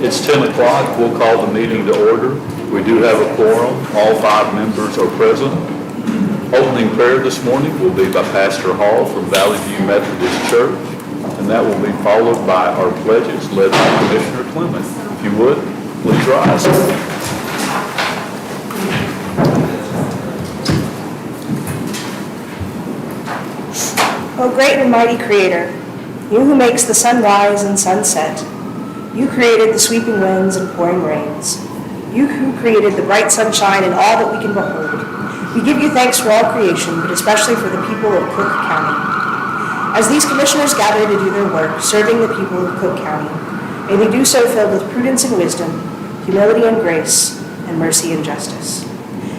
It's 10 o'clock. We'll call the meeting to order. We do have a quorum. All 5 members are present. Opening prayer this morning will be by Pastor Hall from Valley View Methodist Church, and that will be followed by our pledges led by Commissioner Clement. If you would, please rise. O great and mighty Creator, you who makes the sun rise and sun set, you created the sweeping winds and pouring rains, you who created the bright sunshine and all that we can behold, we give you thanks for all creation, but especially for the people of Cooke County. As these commissioners gather to do their work, serving the people of Cooke County, may they do so filled with prudence and wisdom, humility and grace, and mercy and justice.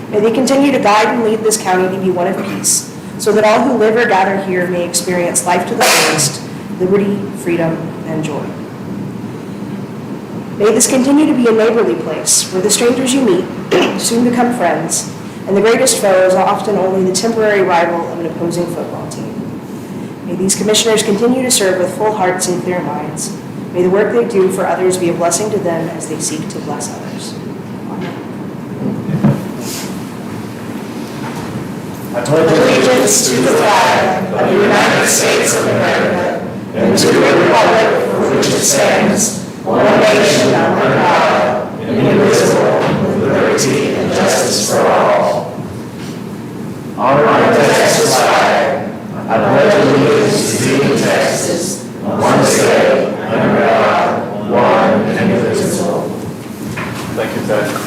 May they continue to guide and lead this county to be one of peace, so that all who live or gather here may experience life to the fullest, liberty, freedom, and joy. May this continue to be a neighborly place where the strangers you meet soon become friends, and the greatest foe is often only the temporary rival of an opposing football team. May these commissioners continue to serve with full hearts and clear minds. May the work they do for others be a blessing to them as they seek to bless others. I pledge allegiance to the flag of the United States of America and to the republic for which it stands, one nation under God, indivisible, with liberty and justice for all. Honor the Texas flag. I pledge allegiance to thee, Texas, one state, under God, one and indivisible. Thank you, Pastor.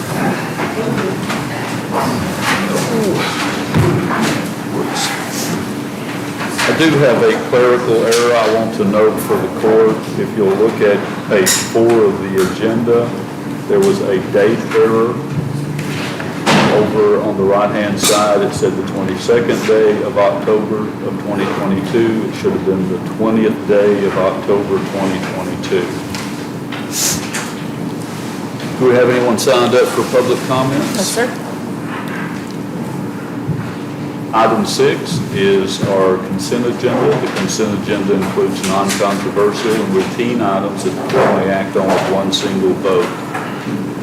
I do have a clerical error I want to note for the court. If you'll look at page 4 of the agenda, there was a date error. Over on the right-hand side, it said the 22nd day of October of 2022. It should have been the 20th day of October 2022. Do we have anyone signed up for public comments? Yes, sir. Item 6 is our consent agenda. The consent agenda includes non-controversial and routine items that the court may act on with one single vote.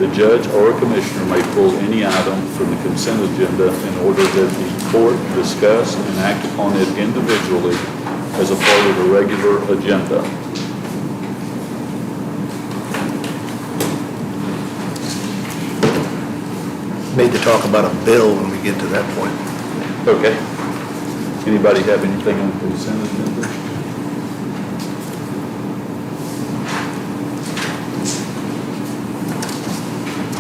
The judge or a commissioner may pull any item from the consent agenda in order that the court discuss and act upon it individually as a part of the regular agenda. Need to talk about a bill when we get to that point. Okay. Anybody have anything on the consent agenda?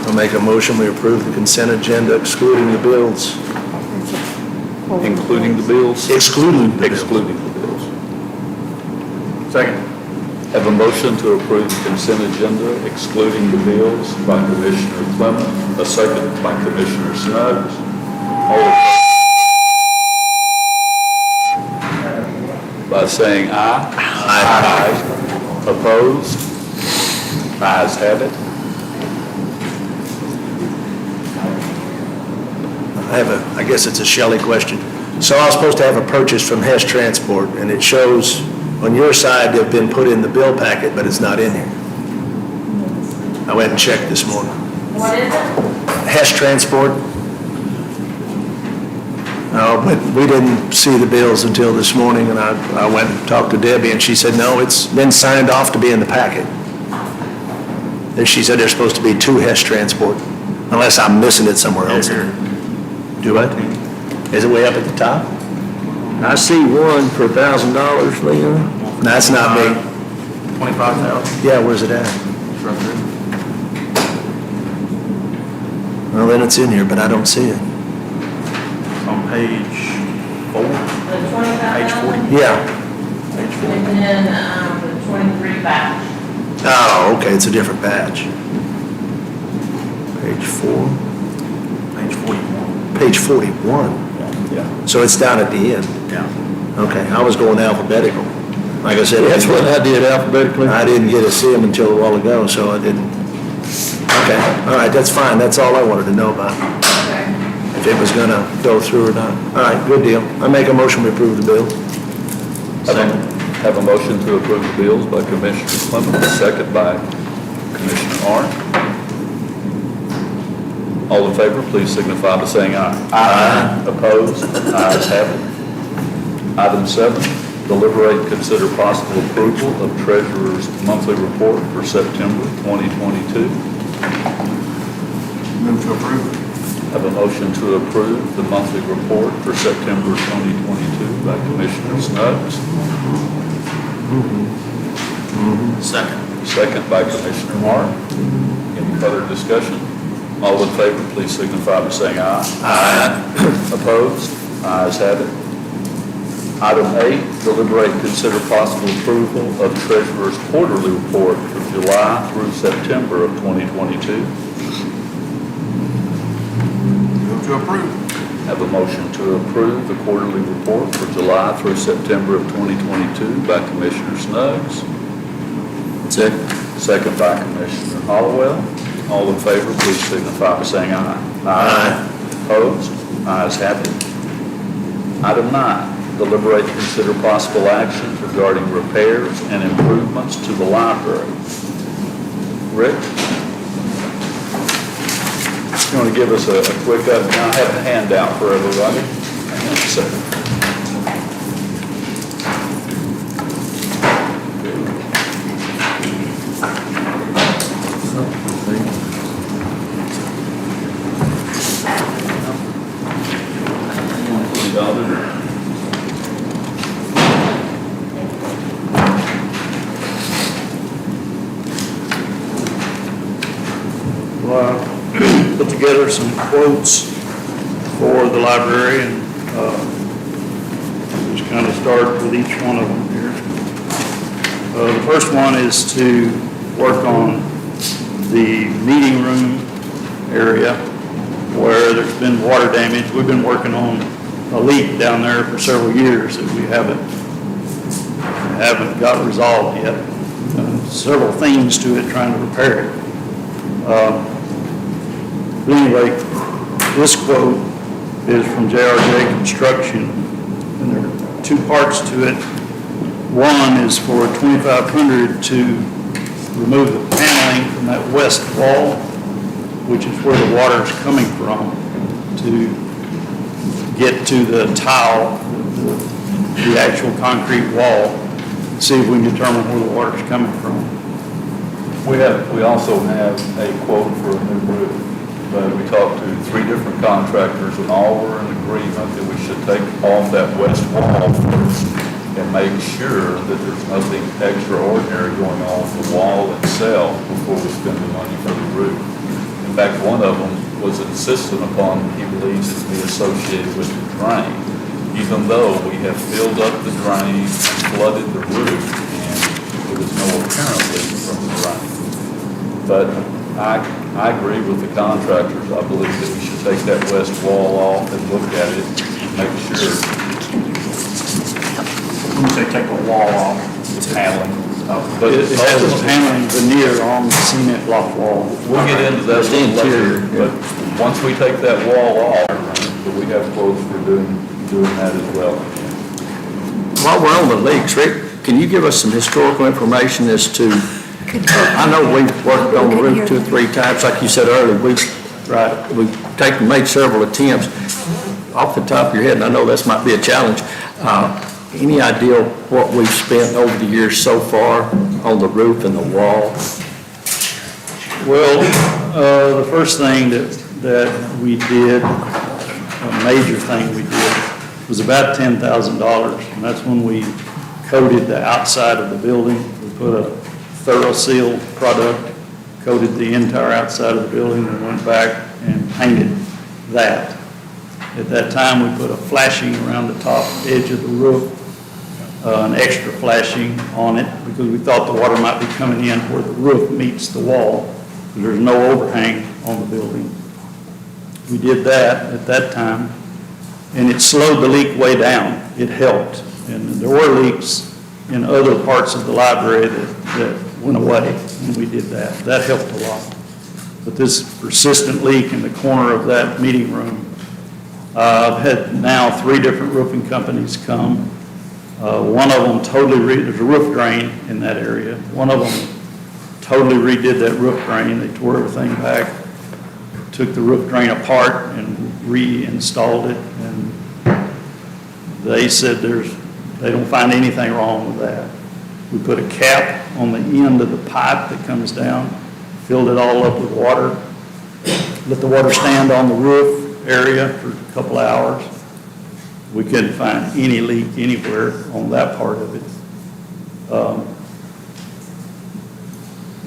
I'll make a motion, we approve the consent agenda excluding the bills. Including the bills? Excluding the bills. Excluding the bills. Second. Have a motion to approve the consent agenda excluding the bills by Commissioner Clement, a second by Commissioner Snuggs. All in favor by saying aye. Aye. Opposed? Ayes have it. I guess it's a Shelley question. So I was supposed to have a purchase from Hess Transport, and it shows on your side they've been put in the bill packet, but it's not in here. I went and checked this morning. What is it? Hess Transport. No, but we didn't see the bills until this morning, and I went and talked to Debbie, and she said, no, it's been signed off to be in the packet. And she said there's supposed to be 2 Hess Transport, unless I'm missing it somewhere else. Do what? Is it way up at the top? I see one for $1,000, Leon. That's not me. 25,000. Yeah, where's it at? Well, then it's in here, but I don't see it. On page 4. The 25,000? Yeah. Page 4. And then, the 23 batch. Oh, okay, it's a different batch. Page 4. Page 41. Page 41. Yeah. So it's down at the end. Yeah. Okay, I was going alphabetical. Like I said, That's what I did alphabetically. I didn't get to see them until a while ago, so I didn't. Okay, all right, that's fine. That's all I wanted to know about, Okay. if it was going to go through or not. All right, good deal. I make a motion to approve the bill. Have a motion to approve the bills by Commissioner Clement, a second by Commissioner Hart. All in favor, please signify by saying aye. Aye. Opposed? Ayes have it. Item 7, deliberate and consider possible approval of Treasurer's monthly report for September 2022. Move to approve. Have a motion to approve the monthly report for September 2022 by Commissioner Snuggs. Second. Second by Commissioner Hart. Any further discussion? All in favor, please signify by saying aye. Aye. Opposed? Ayes have it. Item 8, deliberate and consider possible approval of Treasurer's quarterly report for July through September of 2022. Move to approve. Have a motion to approve the quarterly report for July through September of 2022 by Commissioner Snuggs. Second. Second by Commissioner Hollowell. All in favor, please signify by saying aye. Aye. Opposed? Ayes have it. Item 9, deliberate and consider possible action regarding repairs and improvements to the library. Rick? You want to give us a quick update? I have a handout for everybody. Hang on a second. Put together some quotes for the library and just kind of start with each one of them here. The first one is to work on the meeting room area where there's been water damage. We've been working on a leak down there for several years that we haven't got resolved yet. Several things to it trying to repair it. But anyway, this quote is from JRJ Construction, and there are two parts to it. One is for $2,500 to remove the paneling from that west wall, which is where the water is coming from, to get to the tile, the actual concrete wall, see if we can determine where the water is coming from. We also have a quote for a new roof, but we talked to 3 different contractors and all were in agreement that we should take off that west wall first and make sure that there's nothing extraordinary going on with the wall itself before we spend the money for the roof. In fact, one of them was insistent upon, he believes it to be associated with the drain, even though we have filled up the drain and flooded the roof and there was no apparent leak from the drain. But I agree with the contractors. I believe that we should take that west wall off and look at it and make sure. When you say take the wall off, It's paneling. but it has a paneling veneer on the cement block wall. We'll get into that a little later, but once we take that wall off, but we have quotes for doing that as well. While we're on the leaks, Rick, can you give us some historical information as to, I know we've worked on the roof 2 or 3 times, like you said earlier, we've made several attempts. Off the top of your head, and I know this might be a challenge, any idea what we've spent over the years so far on the roof and the wall? Well, the first thing that we did, a major thing we did, was about $10,000, and that's when we coated the outside of the building. We put a thorough seal product, coated the entire outside of the building, and went back and painted that. At that time, we put a flashing around the top edge of the roof, an extra flashing on it, because we thought the water might be coming in where the roof meets the wall. There's no overhang on the building. We did that at that time, and it slowed the leak way down. It helped. And there were leaks in other parts of the library that went away when we did that. That helped a lot. But this persistent leak in the corner of that meeting room, I've had now 3 different roofing companies come. One of them there's a roof drain in that area. One of them totally redid that roof drain. They tore everything back, took the roof drain apart and reinstalled it. And they said they don't find anything wrong with that. We put a cap on the end of the pipe that comes down, filled it all up with water, let the water stand on the roof area for a couple hours. We couldn't find any leak anywhere on that part of it.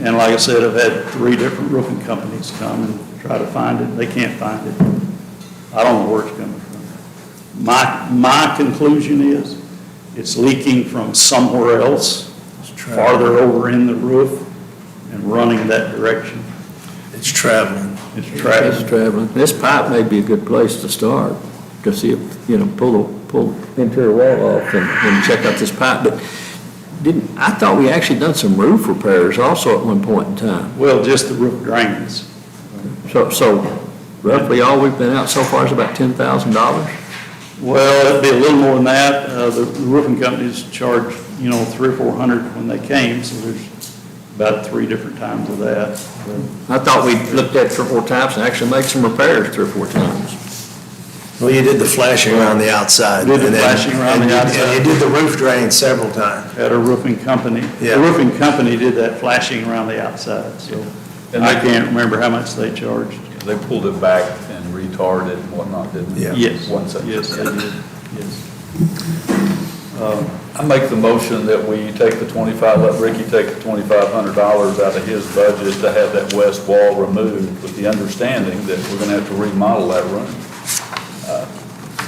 And like I said, I've had 3 different roofing companies come and try to find it. They can't find it. I don't know where it's coming from. My conclusion is it's leaking from somewhere else, farther over in the roof and running that direction. It's traveling. It's traveling. It's traveling. This pipe may be a good place to start, to see if, pull the interior wall off and check out this pipe. But I thought we actually done some roof repairs also at one point in time. Well, just the roof drains. So roughly all we've been out so far is about $10,000? Well, it'd be a little more than that. The roofing companies charge, $300 or $400 when they came, so there's about 3 different times of that. I thought we looked at it 3 or 4 times and actually made some repairs 3 or 4 times. Well, you did the flashing around the outside. Did the and then- flashing around the outside. And you did the roof drain several times. At a roofing company. Yeah. The roofing company did that flashing around the outside, so And I they- can't remember how much they charged. They pulled it back and retarded and whatnot, didn't they? Yeah. Yes, One second. yes, they did, yes. I make the motion that we take let Ricky take the $2,500 out of his budget to have that west wall removed, with the understanding that we're going to have to remodel that room.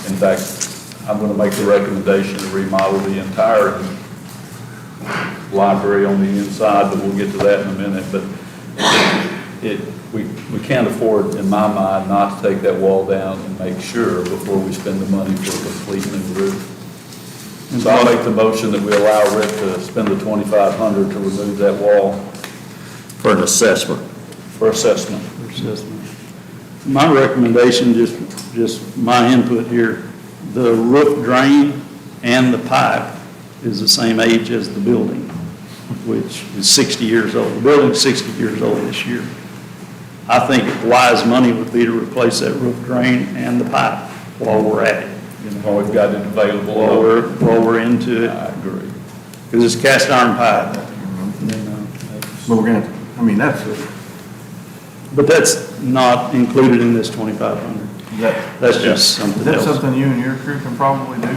In fact, I'm going to make the recommendation to remodel the entire library on the inside, but we'll get to that in a minute. But we can't afford, in my mind, not to take that wall down and make sure before we spend the money for a complete new roof. So I'll make the motion that we allow Rick to spend the $2,500 to remove that wall For an assessment. for assessment. My recommendation, just my input here, the roof drain and the pipe is the same age as the building, which is 60 years old. The building's 60 years old this year. I think wise money would be to replace that roof drain and the pipe while we're at it. While we've got it available. While we're into it, I agree. because it's cast iron pipe. But we're gonna, that's, But that's not included in this 2,500. That's just something is that else. something you and your crew can probably do?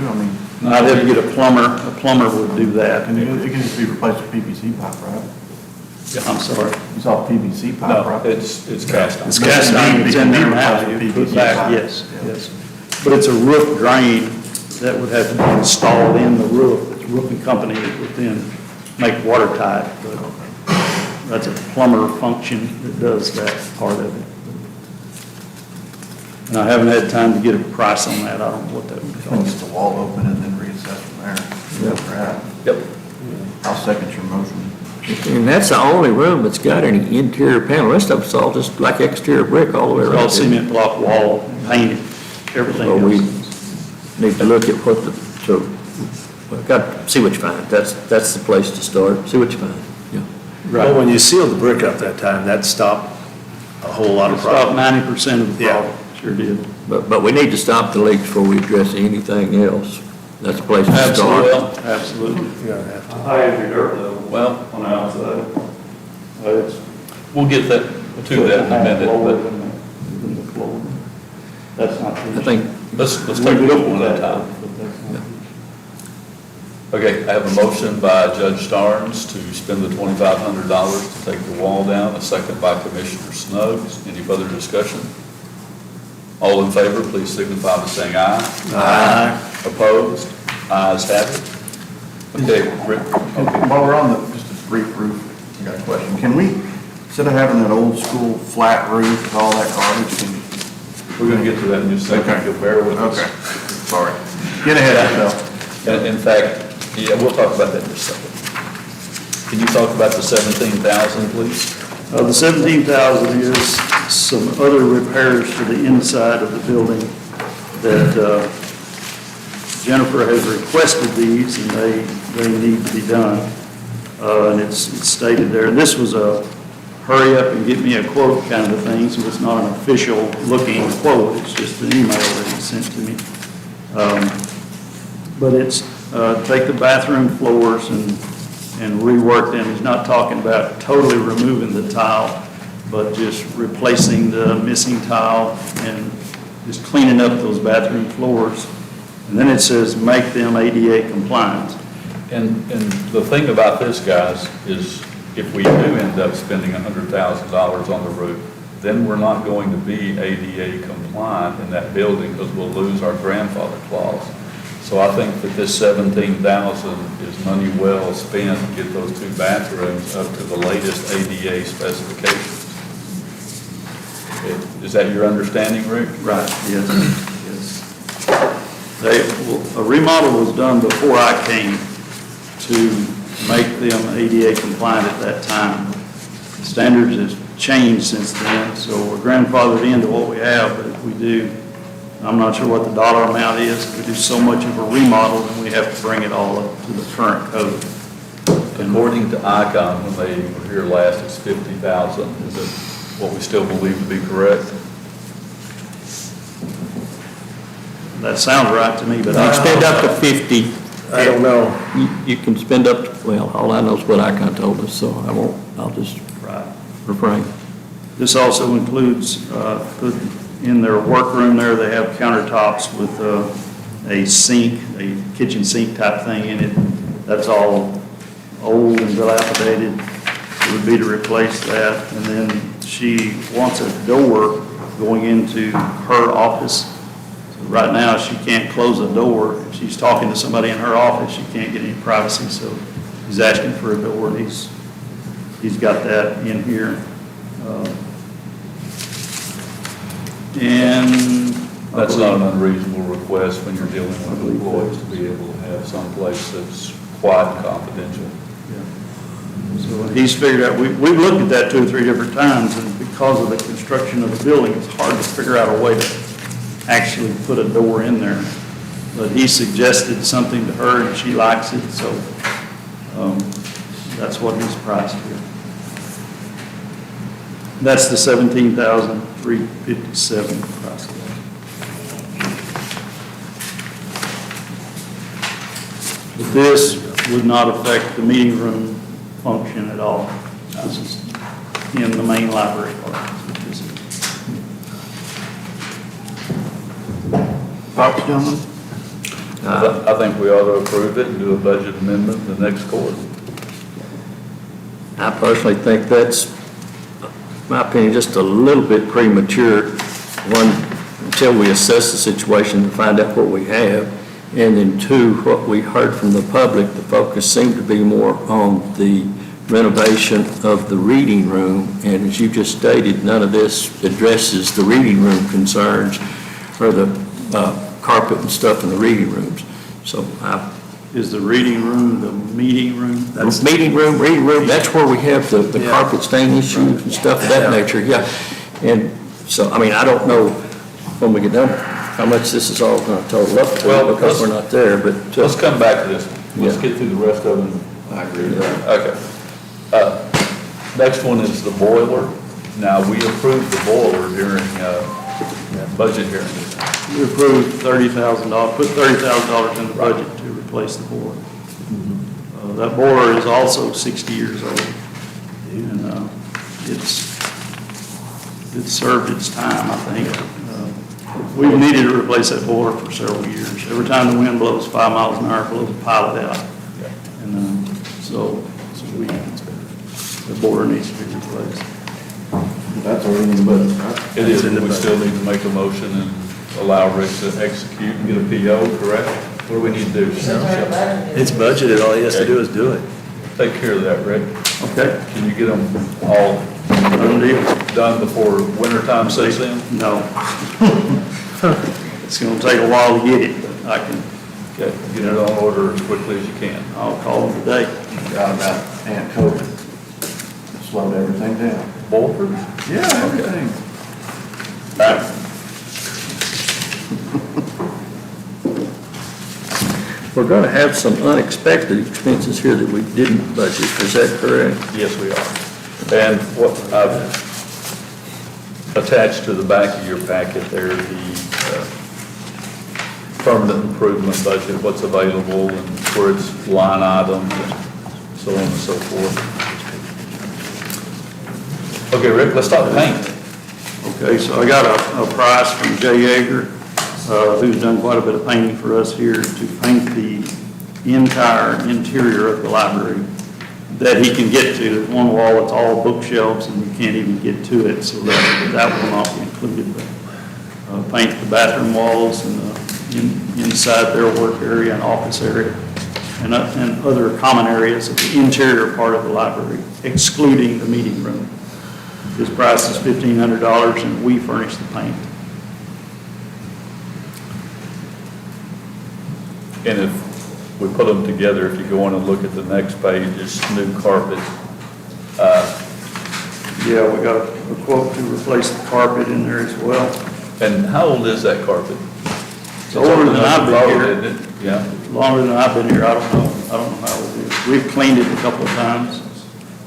I'd have to get a plumber would do that. It can just be replaced with PVC pipe, right? I'm sorry. It's all PVC pipe, No, right? it's cast iron. It's cast iron, it's in there now, It can be you put replaced with back, PVC yes, pipe. yes. But it's a roof drain that would have to be installed in the roof. It's a roofing company that would then make watertight, but that's a plumber function that does that part of it. And I haven't had time to get a price on that, I don't know what that would Just cost. the wall open and then reassess from there. Right. Yep. I'll second your motion. And that's the only room that's got any interior panel. The rest of it's all just like exterior brick all the way It's around. all cement block wall, painted, everything So we else. need to look at we've got to see what you find. That's the place to start. See what you find. Yeah. Well, when you sealed the brick up that time, that stopped a whole lot of About problems. 90% of the Yeah. problem, sure did. But we need to stop the leaks before we address anything else. That's the place to start. Absolutely. You're gonna have to- High is your dirt level? Well, On the outside. we'll get to that in a minute, but Than the floor. That's not. I think let's take it one at a time. Okay, I have a motion by Judge Starnes to spend the $2,500 to take the wall down, a second by Commissioner Snuggs. Any further discussion? All in favor, please signify by saying aye. Aye. Opposed? Ayes have it. Okay, Rick, okay. While we're on just a brief roof, I got a question. Can we, instead of having that old school flat roof with all that garbage, We're going to get to that in just a second, if you'll bear with us. okay, sorry. Get ahead of yourself. In fact, yeah, we'll talk about that in just a second. Can you talk about the 17,000, please? The 17,000 is some other repairs to the inside of the building that Jennifer has requested these, and they need to be done. and it's stated there. And this was a hurry up and get me a quote kind of a thing, so it's not an official looking quote, it's just an email that he sent to me. But it's, take the bathroom floors and rework them. He's not talking about totally removing the tile, but just replacing the missing tile and just cleaning up those bathroom floors. And then it says, make them ADA compliant. And the thing about this, guys, is if we do end up spending $100,000 on the roof, then we're not going to be ADA compliant in that building because we'll lose our grandfather clause. So I think that this $17,000 is money well spent to get those two bathrooms up to the latest ADA specifications. Is that your understanding, Rick? Right, yes, yes. A remodel was done before I came to make them ADA compliant at that time. Standards have changed since then, so we're grandfathered into what we have, but if we do, I'm not sure what the dollar amount is, if we do so much of a remodel, then we have to bring it all up to the current code. According to ICON, when they were here last, it's $50,000. Is it what we still believe to be correct? That sounds right to me, but You can spend up to 50. I don't know. You can spend up, well, all I know is what ICON told us, so I'll just Right. refrain. This also includes, put in their workroom there, they have countertops with a sink, a kitchen sink type thing in it. That's all old and dilapidated. It would be to replace that. And then she wants a door going into her office. So right now, she can't close a door. If she's talking to somebody in her office, she can't get any privacy. So he's asking for a door, and he's got that in here. And That's not an unreasonable request when you're dealing with employees to be able to have someplace that's quiet and confidential. So he's figured out, we've looked at that 2 or 3 different times, and because of the construction of the building, it's hard to figure out a way to actually put a door in there. But he suggested something to her, and she likes it, so that's what his price is. That's the $17,357 price. But this would not affect the meeting room function at all. This is in the main library part. Thoughts, gentlemen? I think we ought to approve it and do a budget amendment in the next court. I personally think that's, in my opinion, just a little bit premature. One, until we assess the situation and find out what we have. And then 2, what we heard from the public, the focus seemed to be more on the renovation of the reading room. And as you just stated, none of this addresses the reading room concerns or the carpet and stuff in the reading rooms. So Is the reading room the meeting room? reading room, that's where we have the carpet stain issues and stuff of that nature, yeah. And so, I mean, I don't know when we get done how much this is all going to total up to, Well, because we're not there, but. Let's come back to this. Let's Yeah. get through the rest of them. I agree with that. Okay. Next one is the boiler. Now, we approved the boiler during budget hearing. We approved $30,000, put $30,000 in the budget to replace the boiler. That boiler is also 60 years old, and it's served its time, I think. We've needed to replace that boiler for several years. Every time the wind blows 5 miles an hour, it blows a pilot out. And so the boiler needs to be replaced. That's already in the budget, right? It is, and we still need to make a motion and allow Rick to execute and get a PO, correct? What do we need to do? It's budgeted, all he has to do is do it. Take care of that, Rick. Okay? Can you get them all done before wintertime sets in? No. It's going to take a while to get it, but I can, Okay, get it on order as quickly as you can. I'll call them today. Forgot about Aunt COVID. Slowed everything down. Bolters? Yeah, everything. we're going to have some unexpected expenses here that we didn't budget, is that correct? Yes, we are. And what I've attached to the back of your packet there, the permanent improvement budget, what's available and where it's line items and so on and so forth. Okay, Rick, let's talk paint. Okay, so I got a price from Jay Yeager, who's done quite a bit of painting for us here, to paint the entire interior of the library that he can get to. There's one wall, it's all bookshelves, and you can't even get to it, so that will not be included. But paint the bathroom walls and inside their work area and office area, and other common areas of the interior part of the library, excluding the meeting room. His price is $1,500, and we furnish the paint. And if we put them together, if you go on and look at the next page, it's new carpet. Yeah, we got a quote to replace the carpet in there as well. And how old is that carpet? It's older than I've been here. Isn't it? Yeah. Longer than I've been here, I don't know how old it is. We've cleaned it a couple of times,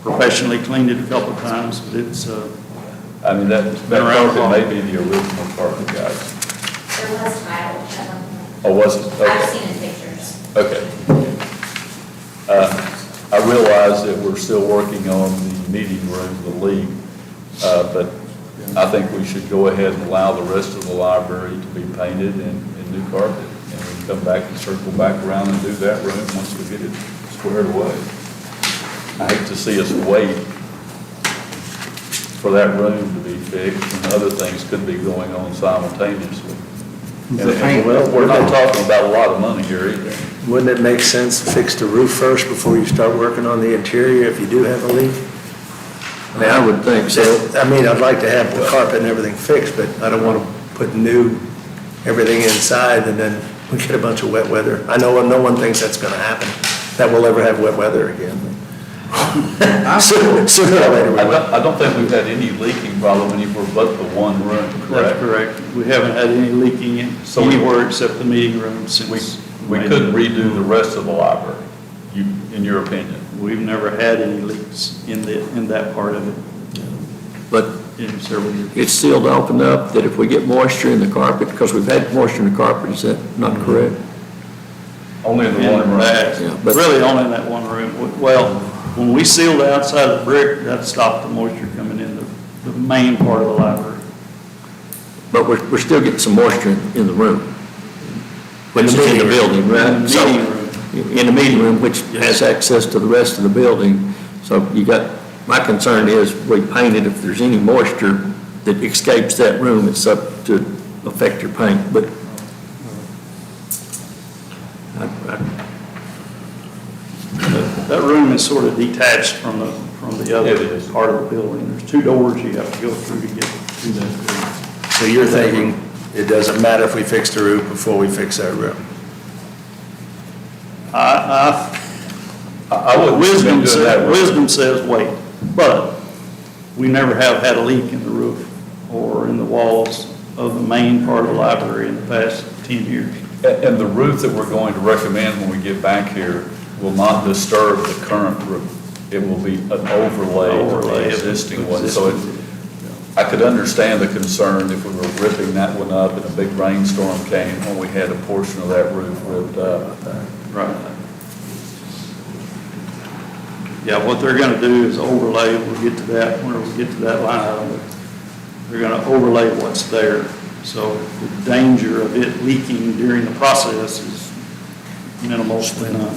professionally cleaned it a couple of times, but it's, I mean, that been around a carpet while. may be the original carpet, guys. There was tile at one point. Oh, was it? I've Okay. seen in pictures. Okay. I realize that we're still working on the meeting room, the league, but I think we should go ahead and allow the rest of the library to be painted and new carpet. And we can come back and circle back around and do that room once we get it squared away. I hate to see us wait for that room to be fixed, and other things could be going on simultaneously. And we're not talking about a lot of money here either. Wouldn't it make sense to fix the roof first before you start working on the interior if you do have a leak? I mean, I would think so. I mean, I'd like to have the carpet and everything fixed, but I don't want to put new everything inside and then we get a bunch of wet weather. I know no one thinks that's going to happen, that we'll ever have wet weather again. Sooner or later we will. I don't think we've had any leaking problem anywhere but the one room, that's correct? correct. We haven't had any leaking in So we- anywhere except the meeting room since. We couldn't redo the rest of the library, in your opinion. We've never had any leaks in that part of it But in several years. it's sealed off enough that if we get moisture in the carpet, because we've had moisture in the carpet, is that not correct? Only in the In one the room. back, Yeah, but- really only in that one room. Well, when we sealed the outside of the brick, that stopped the moisture coming in the main part of the library. But we're still getting some moisture in the room. Which is in the building, In right? the So, meeting room. in the meeting room, which has access to the rest of the building. So you got, my concern is we painted, if there's any moisture that escapes that room, it's up to affect your paint, but That room is sort of detached from the It other is. part of the building. There's two doors you have to go through to get to that building. So you're thinking it doesn't matter if we fix the roof before we fix that room? I wouldn't Wisdom do that room. says wait, but we never have had a leak in the roof or in the walls of the main part of the library in the past 10 years. And the roof that we're going to recommend when we get back here will not disturb the current roof. It will be an overlay of Overlay the of existing one. So I could understand the concern if we were ripping that one up and a big rainstorm came when we had a portion of that roof ripped up. Right. Yeah, what they're gonna do is overlay, we'll get to that, whenever we get to that line item, but they're gonna overlay what's there. So the danger of it leaking during the process is minimal to none.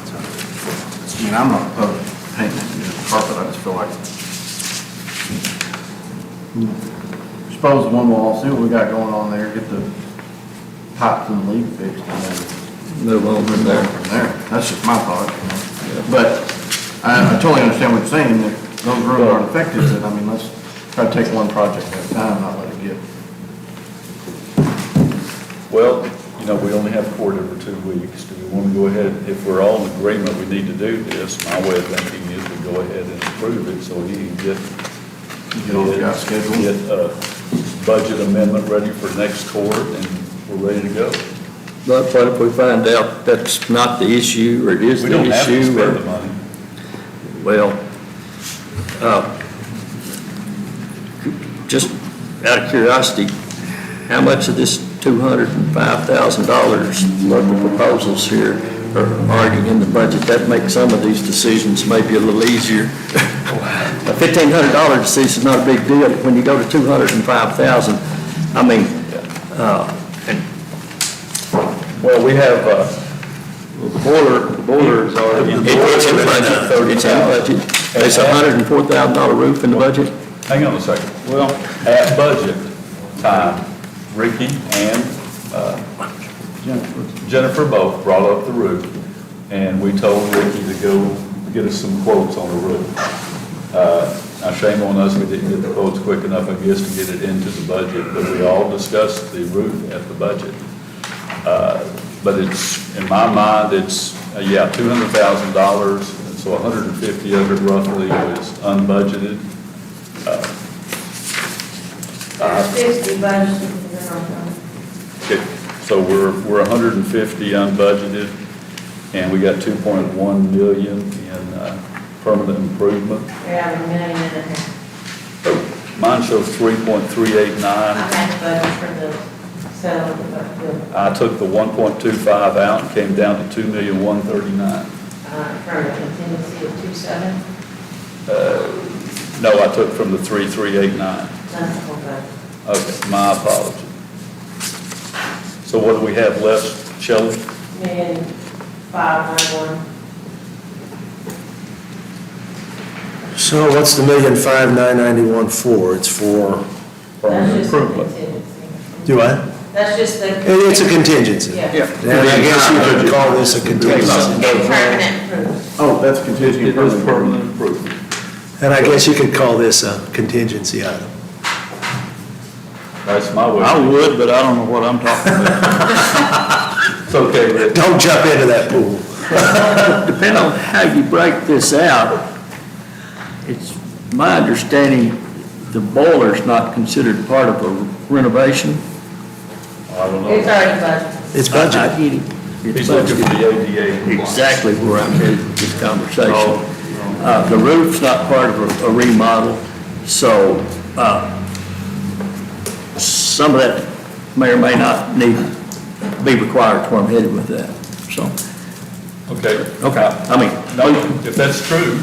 I mean, I'm not opposed to painting the carpet, I just feel like, expose the one wall, see what we got going on there, get the pipes and the leak fixed, and then move on from there. from there. That's just my thought, you know. But I totally understand what you're saying, that those rooms aren't affected, but I mean, let's try to take one project at a time, not let it get. Well, you know, we only have court every 2 weeks. Do we want to go ahead, if we're all in agreement we need to do this, my way of thinking is we to go ahead and approve it so he can get those guys scheduled. Get a budget amendment ready for next court, and we're ready to go. But what if we find out that's not the issue, or it is We the don't have to issue? spend or- the money. Well, just out of curiosity, how much of this $205,000 local proposals here are already in the budget? That makes some of these decisions maybe a little easier. A $1,500 decision is not a big deal. When you go to $205,000, I mean, Well, we have, The boiler is already in. it's in budget. It's in budget. There's a $104,000 roof in the budget. hang on a second. Well, At budget time, Ricky and Jennifer both brought up the roof, and we told Ricky to go get us some quotes on the roof. Now shame on us, we didn't get the quotes quick enough, I guess, to get it into the budget, but we all discussed the roof at the budget. But it's, in my mind, it's, $200,000, so 150 of it roughly is unbudgeted. 60 budget in the general fund. Okay, so we're 150 unbudgeted, and we got 2.1 million in permanent improvement. We have $1.5 million. Mine shows 3.389. I had the budget for the sale of the building, I took the 1.25 out and came down to 2,139,000. from the contingency of 2.7. No, I took from the 3,389. That's the whole budget. Okay, my apology. So what do we have left, Shelley? $1,591,000. So what's the $1,509,991 for? It's for, Permanent That's just the improvement. contingency. do I? That's just the. It's a contingency. Yeah. And I guess you could call this a contingency. And permanent improvement. Oh, that's contingency. It is permanent improvement. And I guess you could call this a contingency item. That's my way. I would, but I don't know what I'm talking about. It's okay, Rick. Don't jump into that pool. Depending on how you break this out, it's my understanding the boiler's not considered part of a renovation. I don't It's know. already budgeted. It's I budgeted. get it. It's He's looking for budgeted. the ADA. Exactly where I'm headed with this conversation. The roof's not part of a remodel, so some of that may or may not need, be required to where I'm headed with that, so. Okay. I mean, No, if that's true,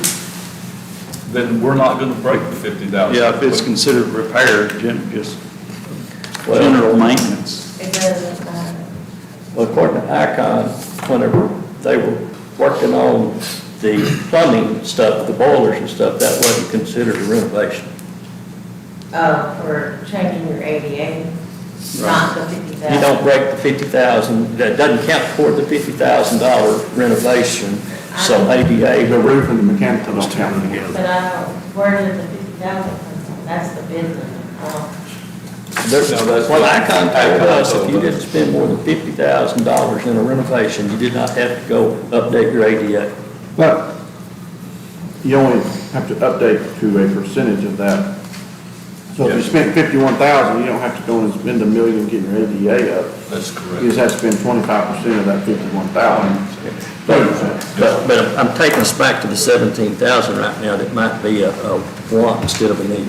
then we're not gonna break the 50,000. Yeah, if it's considered repair, just Well- general maintenance. It doesn't matter. well, according to ICON, whenever they were working on the plumbing stuff, the boilers and stuff, that wasn't considered a renovation. For changing your ADA, not the 50,000. You don't break the 50,000, that doesn't count toward the $50,000 renovation, so ADA. The roof and the mechanical don't count together. But I don't, where did the 50,000 come from? That's the business. Well, ICON told us if you didn't spend more than $50,000 in a renovation, you did not have to go update your ADA. But you only have to update to a percentage of that. So if you Yes. spent 51,000, you don't have to go and spend $1 million getting your ADA up. That's You correct. just have to spend 25% of that 51,000. But I'm taking us back to the 17,000 right now, that might be a want instead of a need.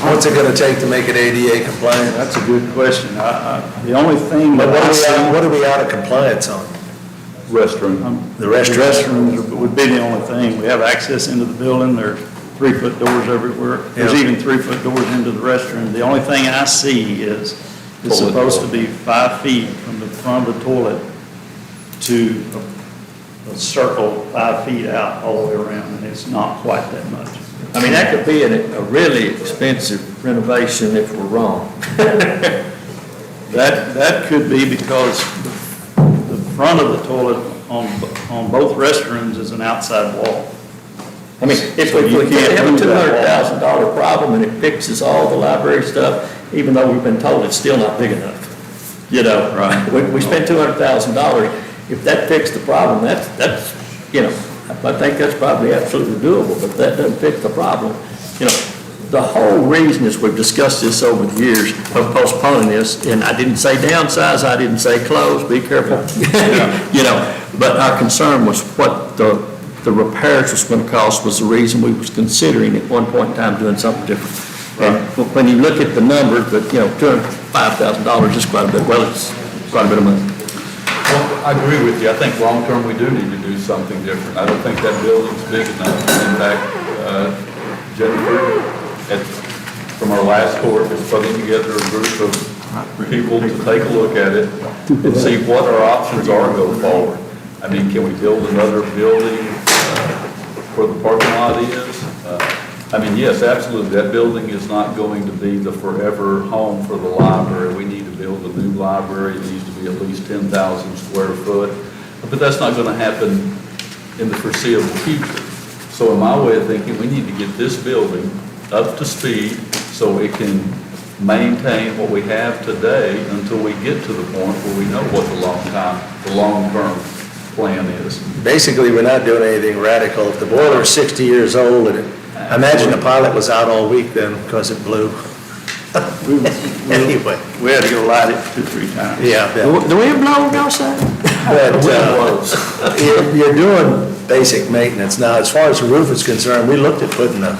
What's it gonna take to make it ADA compliant? That's a good question. The only thing But that I see. what are we out of compliance on? Restroom. The restrooms? Restrooms would be the only thing. We have access into the building, there's 3-foot doors everywhere. There's Yeah. even 3-foot doors into the restroom. The only thing I see is it's Toilet supposed to bowl. be 5 feet from the front of the toilet to a circle 5 feet out all the way around, and it's not quite that much. I mean, that could be a really expensive renovation if we're wrong. That could be because the front of the toilet on both restrooms is an outside wall. I mean, if So we you if we can't have a move that $200,000 problem and it fixes all the library stuff, even though we've been told it's still not big enough, you know? Right. We spent $200,000, if that fixed the problem, that's, you know, I think that's probably absolutely doable, but that doesn't fix the problem. You know, the whole reason is we've discussed this over the years of postponing this, and I didn't say downsize, I didn't say close, be careful. You know, but our concern was what the repairs was going to cost was the reason we was considering at one point in time doing something different. And when you look at the numbers, but, you know, $205,000 is quite a bit, well, it's quite a bit of money. Well, I agree with you. I think long-term, we do need to do something different. I don't think that building's big enough. In fact, Jennifer, from our last court, is putting together a group of people to take a look at it and see what our options are going forward. I mean, can we build another building where the parking lot is? I mean, yes, absolutely. That building is not going to be the forever home for the library. We need to build a new library. It needs to be at least 10,000 square foot. But that's not going to happen in the foreseeable future. So in my way of thinking, we need to get this building up to speed so it can maintain what we have today until we get to the point where we know what the long-term plan is. Basically, we're not doing anything radical. If the boiler's 60 years old, and I imagine the pilot was out all week then because it blew. Anyway. We had to go light it 2 or 3 times. Yeah. The wind blowing outside? But you're doing basic maintenance. Now, as far as the roof is concerned, we looked at putting a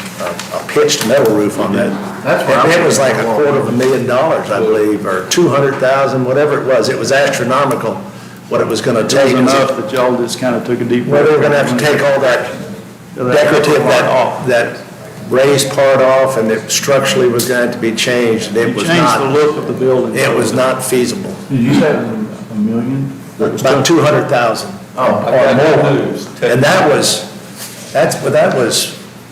pitched metal roof on that. And it was like $250,000, I believe, or 200,000, whatever it was. It was astronomical what it was going to It take. was enough that y'all just kind of took a deep breath. Well, they were going to have to take all that decorative, that raised part off, and it structurally was going to have to be changed, and it You was changed the not, look of the building. it was not feasible. Did you say it was $1 million? About 200,000 I or got good more. news. And that was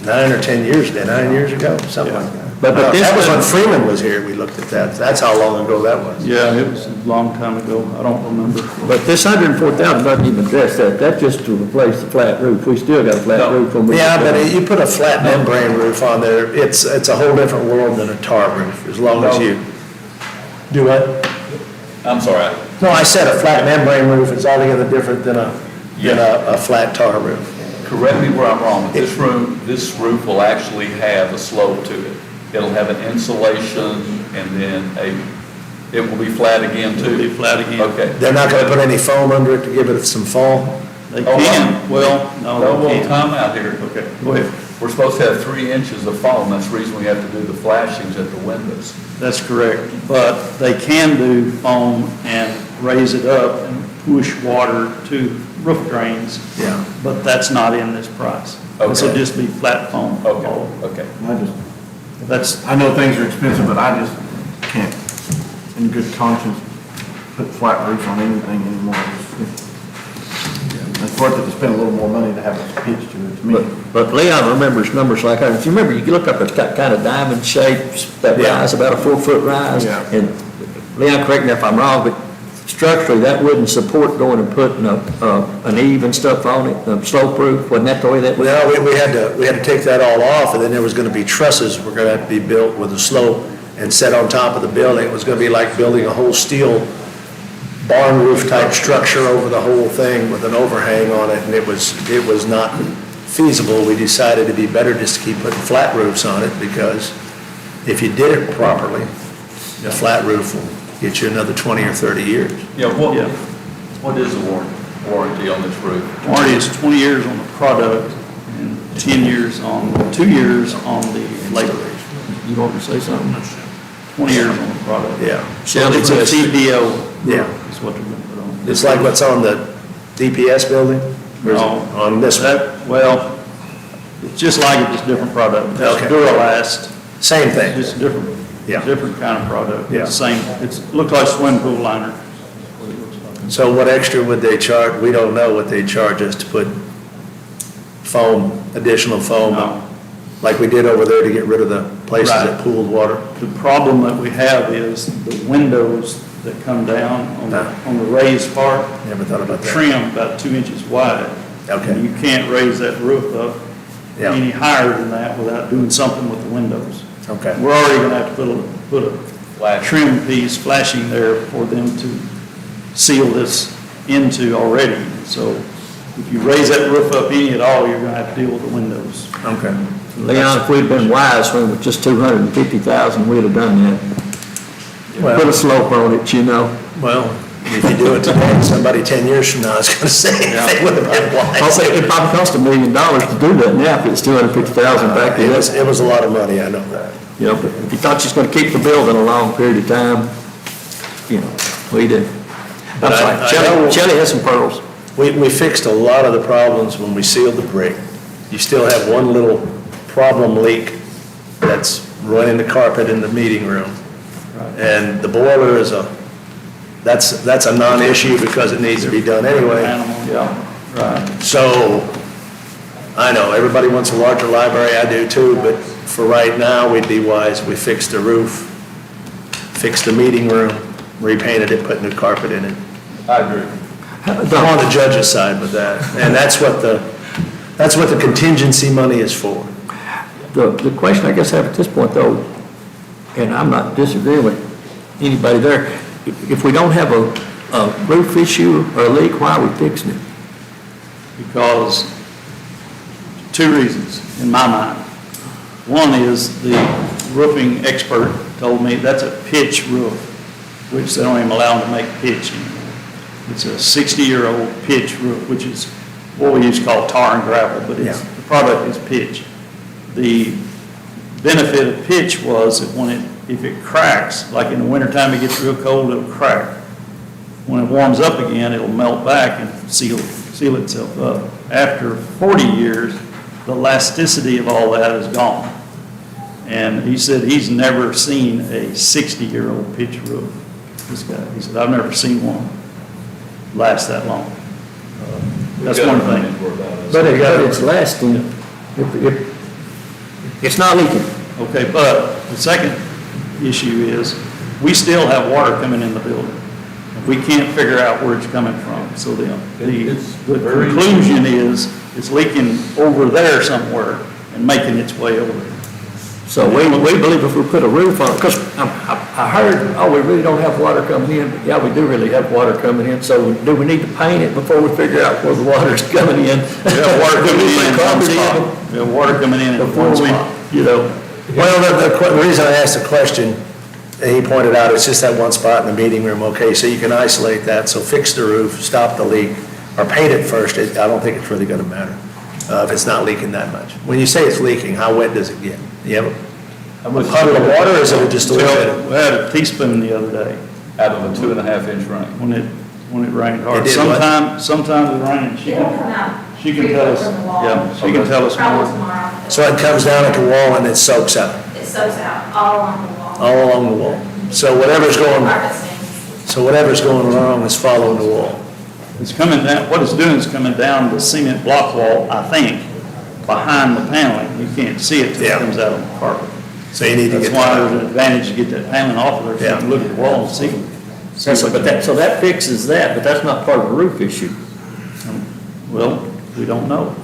9 or 10 years ago, 9 years ago, something like that. But this That was when was- Freeman was here, we looked at that. That's how long ago that was. Yeah, it was a long time ago. I don't remember. But this $104,000 doesn't even address that. That's just to replace the flat roof. We still got a flat roof when we. Yeah, but you put a flat membrane roof on there, it's a whole different world than a tar roof, as long as you. Do what? I'm sorry. No, I said a flat membrane roof is altogether different than a flat tar roof. Correct me where I'm wrong, but this roof will actually have a slope to it. It'll have an insulation and then it will be flat again too? It'll be flat again. Okay. They're not gonna put any foam under it to give it some fall? They Oh, can, well, No, no, we'll they can't. time out here. Okay, go ahead. We're supposed to have 3 inches of foam. That's the reason we have to do the flashings at the windows. That's correct, but they can do foam and raise it up and push water to roof drains. Yeah. But that's not in this price. This will Okay. just be flat foam. Okay. I know things are expensive, but I just can't, in good conscience, put flat roofs on anything anymore. It's worth it to spend a little more money to have a pitch to it, to me. But Leon remembers numbers like that. If you remember, you can look up at that kind of diamond shapes, that Yeah. rise, about a 4-foot rise. Yeah. And Leon, correct me if I'm wrong, but structurally, that wouldn't support going and putting an eave and stuff on it, slope roof. Wasn't that the way that was? No, we had to take that all off, and then there was gonna be trusses were gonna have to be built with a slope and set on top of the building. It was gonna be like building a whole steel barn roof type structure over the whole thing with an overhang on it, and it was not feasible. We decided it'd be better just to keep putting flat roofs on it, because if you did it properly, a flat roof will get you another 20 or 30 years. Yeah, Yeah. what is the warranty on this roof? Warranty is 20 years on the product and 2 years on the labor. You want to say something? 20 years on the product. Yeah. Shall It's a exist. TPO. Yeah. Is what they're going to put on. It's like what's on the DPS building? Or is it No. on this one? Well, it's just like it, just different product. It's Okay. Duralast, Same thing. just different, Yeah. different kind of product. Yeah. It's the same, it looks like swimming pool liner. So what extra would they charge? We don't know what they charge us to put foam, additional foam, No. like we did over there to get rid of the places Right. that pooled water. The problem that we have is the windows that come down on the raised part, Never thought about that. trim about 2 inches wide. Okay. And you can't raise that roof up Yeah. any higher than that without doing something with the windows. Okay. We're already gonna have to put a Flash. trim piece flashing there for them to seal this into already. So if you raise that roof up any at all, you're gonna have to deal with the windows. Okay. Leon, if we'd been wise, when it was just 250,000, we'd have done that. Put a slope on it, you know. Well, if you do it today, somebody 10 years from now is going to say they would have been I'll wise. say it probably cost $1 million to do that now, if it's 250,000 back It then. was a lot of money, I know that. You know, but if you thought you was gonna keep the building a long period of time, you know, we did. But I'm I sorry, know- Shelley has some pearls. We fixed a lot of the problems when we sealed the brick. You still have one little problem leak that's running the carpet in the meeting room. And the boiler is that's a non-issue because it needs to be done anyway. Animal, yeah, right. So, I know, everybody wants a larger library, I do too, but for right now, we'd be wise, we fixed the roof, fixed the meeting room, repainted it, put new carpet in it. I agree. I'm on the judge's side with that, and that's what the contingency money is for. The question I guess I have at this point though, and I'm not disagreeing with anybody there, if we don't have a roof issue or a leak, why are we fixing it? Because, two reasons, in my mind. One is the roofing expert told me that's a pitch roof, which they don't even allow them to make pitch anymore. It's a 60-year-old pitch roof, which is what we used to call tar and gravel, but the product is pitch. The benefit of pitch was that if it cracks, like in the wintertime it gets real cold, it'll crack. When it warms up again, it'll melt back and seal itself up. After 40 years, the elasticity of all that is gone. And he said he's never seen a 60-year-old pitch roof, this guy. He said, I've never seen one last that long. That's one thing. But it's lasting, if it's not leaking. Okay, but the second issue is, we still have water coming in the building. We can't figure out where it's coming from. So the conclusion is, it's leaking over there somewhere and making its way over. So we believe if we put a roof on it, because I heard, we really don't have water coming in. But yeah, we do really have water coming in. So do we need to paint it before we figure out where the water's coming in? We have water coming in one spot. We have water coming in Before one we, spot. you know. Well, the reason I asked the question, he pointed out, it's just that one spot in the meeting room, okay, so you can isolate that, so fix the roof, stop the leak, or paint it first. I don't think it's really gonna matter, if it's not leaking that much. When you say it's leaking, how wet does it get? You have a puddle of water, or is it just a little bit? We had a teaspoon the other day Out of a 2.5-inch rain. when it rained hard. It did what? Sometimes it rained. It'll come out. She can tell us, From the wall. yeah, she can tell us Probably more. tomorrow. So it comes down at the wall and it soaks out, It soaks out all along the wall. all along the wall. So whatever's going wrong is following the wall. It's coming down, what it's doing is coming down the cement block wall, I think, behind the paneling. You can't see it till Yeah. it comes out on the carpet. So you need to That's get why that there's out. an advantage to get that paneling off of there, so you can look at the wall and see. So that fixes that, but that's not part of the roof issue. Well, we don't know.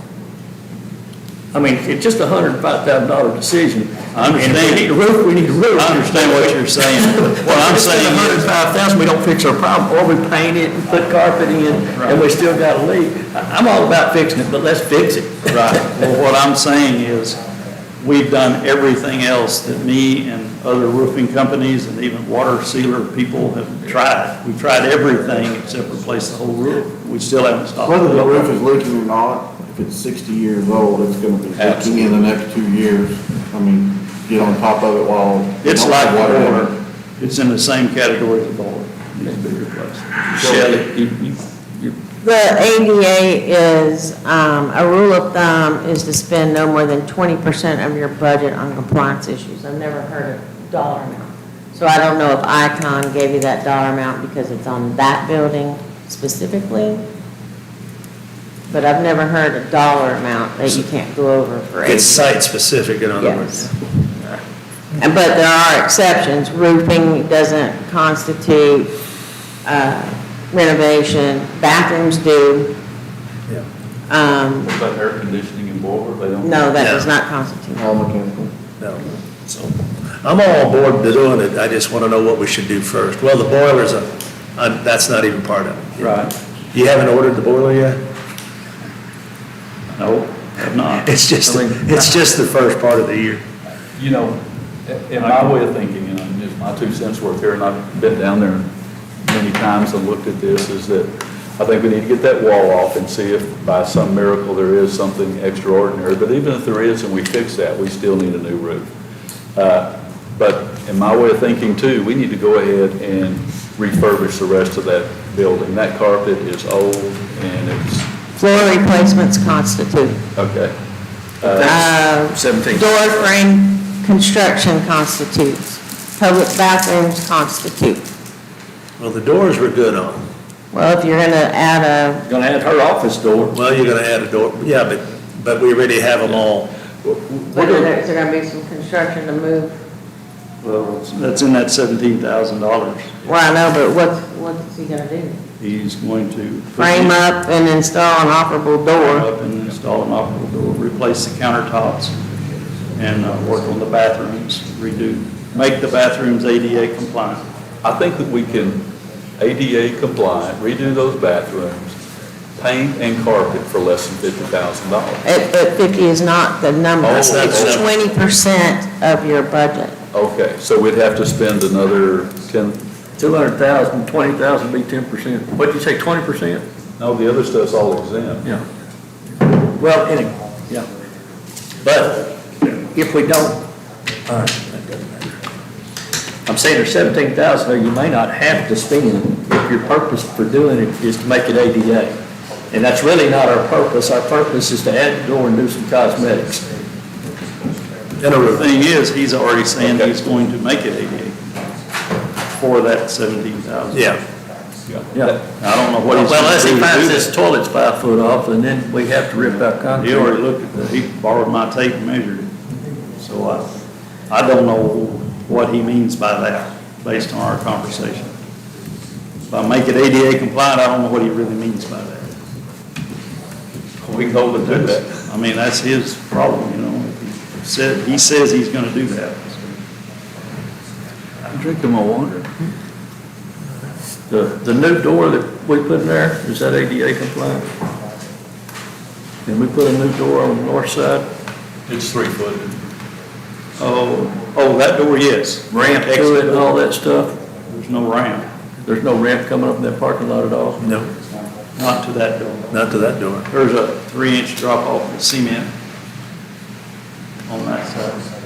I mean, it's just a $105,000 decision. I understand. And if we need a roof, we need a roof. I understand what you're saying. What I'm saying is, $105,000, we don't fix our problem, or we paint it and put carpet in, and we still got a leak. I'm all about fixing it, but let's fix it. right, well, what I'm saying is, we've done everything else that me and other roofing companies and even water sealer people have tried. We've tried everything except replace the whole roof. We still haven't stopped. Whether the roof is leaking or not, if it's 60 years old, it's gonna be leaking in the next 2 years. I mean, get on top of it while. you It's don't like have water in it. water. It's in the same category as the boiler. It needs to be replaced. Shelley, The ADA is, a rule of thumb is to spend no more than 20% of your budget on compliance issues. I've never heard a dollar amount. So I don't know if Icon gave you that dollar amount because it's on that building specifically, but I've never heard a dollar amount that you can't go over for ADA. It's site-specific, in other words. Yes. But there are exceptions. Roofing doesn't constitute renovation. Bathrooms do. Yeah. What about air conditioning and boiler? They don't? No, that does No. not constitute. All mechanical. No. So, I'm all on board to doing it, I just want to know what we should do first. Well, the boiler's that's not even part of it. Right. You haven't ordered the boiler yet? It's just, I mean, it's just the first part of the year. You know, in my way of thinking, and just my 2 cents worth here, and I've been down there many times and looked at this, is that I think we need to get that wall off and see if by some miracle there is something extraordinary. But even if there is and we fix that, we still need a new roof. But in my way of thinking too, we need to go ahead and refurbish the rest of that building. That carpet is old and it's, Floor replacements constitute. okay. 17. Door frame construction constitutes. Public bathrooms constitute. Well, the doors were good on. Well, if you're gonna add Gonna add her office door. Well, you're gonna add a door, yeah, but we already have them all. but is there gonna be some construction to move? Well, that's in that $17,000. Well, I know, but what's he gonna do? He's going to. Frame up and install an operable Frame door? up and install an operable door, replace the countertops, and work on the bathrooms, make the bathrooms ADA compliant. I think that we can ADA compliant, redo those bathrooms, paint and carpet for less than $50,000. But 50 is not the number. Oh, It's that's- 20% of your budget. Okay, so we'd have to spend another 10, 200,000, 20,000 be 10%. What'd you say, 20%? no, the other stuff's all exempt. Yeah. Well, anyway, yeah. But if we don't, all right, that doesn't matter. I'm saying there's 17,000 there you may not have to spend if your purpose for doing it is to make it ADA. And that's really not our purpose. Our purpose is to add the door and do some cosmetics. And the thing is, he's already saying he's going to make it ADA for that 17,000. Yeah. Yeah. I don't know what he's Well, unless he going to finds do. this toilet's 5 foot off, and then we have to rip out concrete. He already looked at that, he borrowed my tape and measured it. So I don't know what he means by that, based on our conversation. If I make it ADA compliant, I don't know what he really means by that. We can hold it to that. I mean, that's his problem, you know, he says he's gonna do that. I'm drinking my water. The new door that we put in there, is that ADA compliant? Can we put a new door on the north side? It's 3 foot. Oh, that door, yes. Ramp to it and all that stuff? There's no ramp, There's no ramp coming up in that parking lot at all? No, not to that door. not to that door. There's a 3-inch drop off of cement on that side.